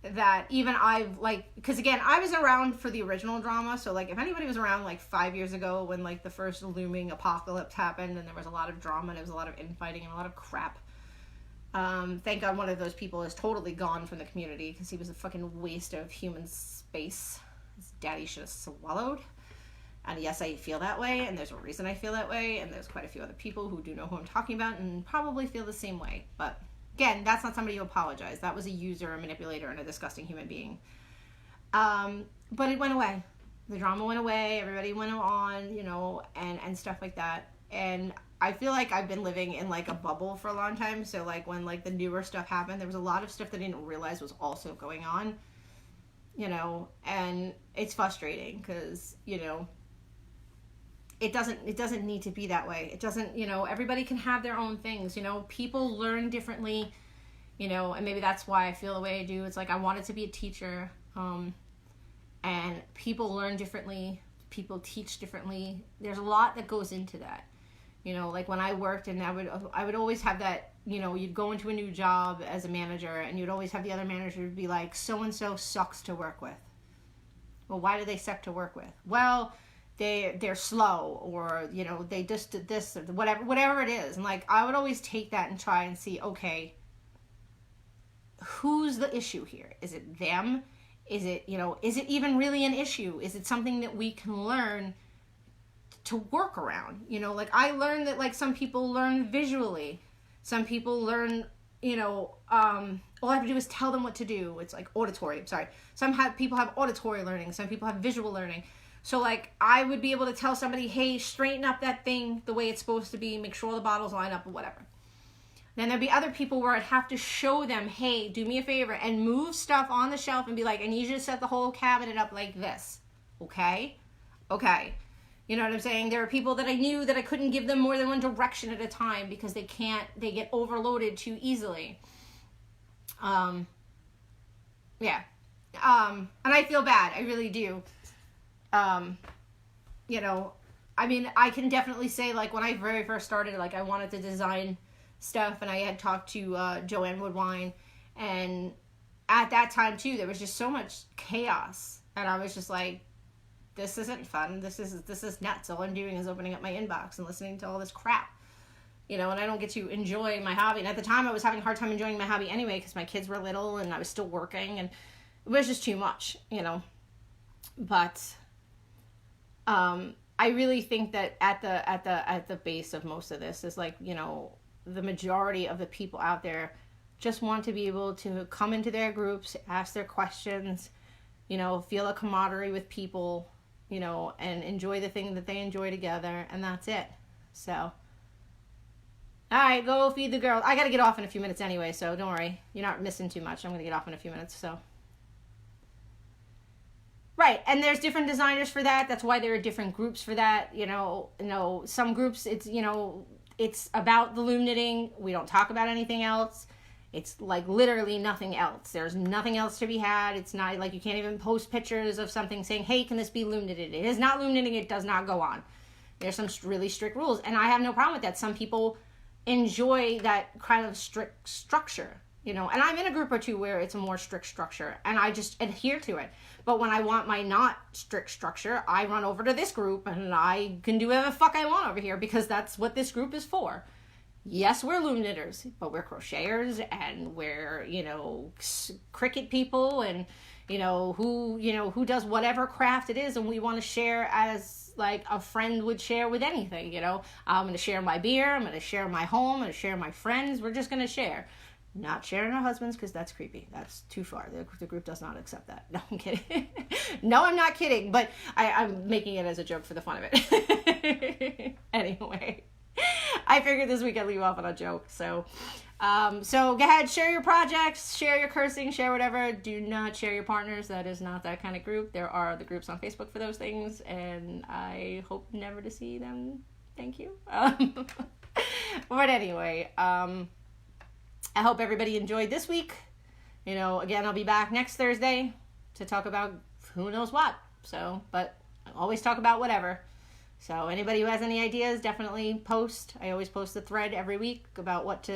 that even I've, like, because again, I was around for the original drama, so like if anybody was around like 5 years ago when like the first Looming apocalypse happened and there was a lot of drama and there was a lot of infighting and a lot of crap. Thank God one of those people is totally gone from the community because he was a fucking waste of human space. His daddy should have swallowed. And yes, I feel that way, and there's a reason I feel that way, and there's quite a few other people who do know who I'm talking about and probably feel the same way. But again, that's not somebody who apologized. That was a user, a manipulator, and a disgusting human being. But it went away. The drama went away, everybody went on, you know, and stuff like that. And I feel like I've been living in like a bubble for a long time, so like when like the newer stuff happened, there was a lot of stuff that I didn't realize was also going on. You know, and it's frustrating because, you know, it doesn't need to be that way. It doesn't, you know, everybody can have their own things, you know, people learn differently, you know, and maybe that's why I feel the way I do. It's like I wanted to be a teacher, and people learn differently, people teach differently. There's a lot that goes into that, you know, like when I worked, and I would always have that, you know, you'd go into a new job as a manager and you'd always have the other manager be like, so-and-so sucks to work with. Well, why do they suck to work with? Well, they're slow, or, you know, they just did this, or whatever it is. And like, I would always take that and try and see, okay, who's the issue here? Is it them? Is it, you know, is it even really an issue? Is it something that we can learn to work around? You know, like I learned that like some people learn visually. Some people learn, you know, all I have to do is tell them what to do. It's like auditory, sorry. People have auditory learning. Some people have visual learning. So like I would be able to tell somebody, hey, straighten up that thing the way it's supposed to be. Make sure all the bottles line up or whatever. Then there'd be other people where I'd have to show them, hey, do me a favor and move stuff on the shelf and be like, I need you to set the whole cabinet up like this. Okay? Okay. You know what I'm saying? There are people that I knew that I couldn't give them more than one direction at a time because they get overloaded too easily. Yeah. And I feel bad. I really do. You know, I mean, I can definitely say, like, when I very first started, like, I wanted to design stuff, and I had talked to Joanne Woodwine, and at that time, too, there was just so much chaos, and I was just like, this isn't fun. This is nuts. All I'm doing is opening up my inbox and listening to all this crap. You know, and I don't get to enjoy my hobby. And at the time, I was having a hard time enjoying my hobby anyway because my kids were little and I was still working, and it was just too much, you know. But I really think that at the base of most of this is, like, you know, the majority of the people out there just want to be able to come into their groups, ask their questions, you know, feel a camaraderie with people, you know, and enjoy the thing that they enjoy together, and that's it. So, all right, go feed the girls. I got to get off in a few minutes anyway, so don't worry. You're not missing too much. I'm going to get off in a few minutes, so. Right, and there's different designers for that. That's why there are different groups for that. You know, some groups, it's, you know, it's about the loom knitting. We don't talk about anything else. It's like literally nothing else. There's nothing else to be had. It's not like you can't even post pictures of something saying, hey, can this be loom knitted? It is not loom knitting. It does not go on. There's some really strict rules, and I have no problem with that. Some people enjoy that kind of strict structure, you know, and I'm in a group or two where it's a more strict structure, and I just adhere to it. But when I want my not strict structure, I run over to this group, and I can do whatever the fuck I want over here, because that's what this group is for. Yes, we're loom knitters, but we're crocheters, and we're, you know, cricket people, and, you know, who does whatever craft it is, and we want to share as, like, a friend would share with anything, you know. I'm going to share my beer, I'm going to share my home, I'm going to share my friends, we're just going to share. Not sharing our husbands, because that's creepy. That's too far. The group does not accept that. No, I'm kidding. No, I'm not kidding, but I'm making it as a joke for the fun of it. Anyway, I figured this week I'd leave off on a joke. So go ahead, share your projects, share your cursing, share whatever. Do not share your partners. That is not that kind of group. There are other groups on Facebook for those things, and I hope never to see them. Thank you. But anyway, I hope everybody enjoyed this week. You know, again, I'll be back next Thursday to talk about who knows what. So, but I always talk about whatever. So anybody who has any ideas, definitely post. I always post a thread every week about what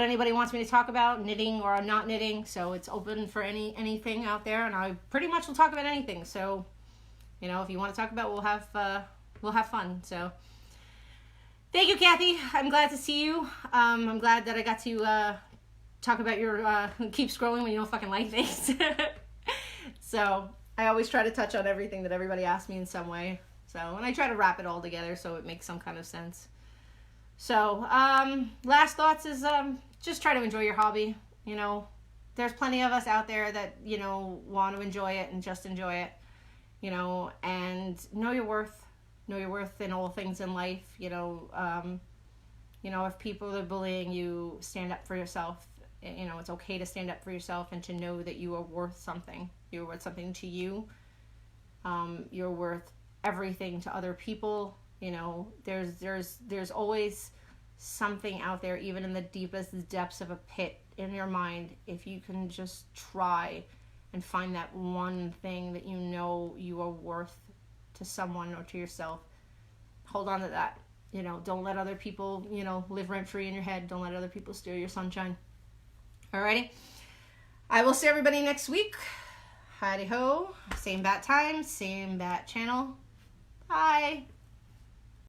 anybody wants me to talk about, knitting or not knitting. So it's open for anything out there, and I pretty much will talk about anything. So, you know, if you want to talk about, we'll have fun. So. Thank you, Kathy. I'm glad to see you. I'm glad that I got to talk about your keep scrolling when you don't fucking like things. So I always try to touch on everything that everybody asks me in some way. So, and I try to wrap it all together so it makes some kind of sense. So last thoughts is just try to enjoy your hobby. You know, there's plenty of us out there that, you know, want to enjoy it and just enjoy it. You know, and know your worth. Know your worth in all things in life. You know, if people are bullying you, stand up for yourself. You know, it's okay to stand up for yourself and to know that you are worth something. You're worth something to you. You're worth everything to other people. You know, there's always something out there, even in the deepest depths of a pit in your mind, if you can just try and find that one thing that you know you are worth to someone or to yourself. Hold on to that. You know, don't let other people, you know, live rent free in your head. Don't let other people steal your sunshine. Alrighty. I will see everybody next week. Howdy ho. Same bat time, same bat channel. Bye.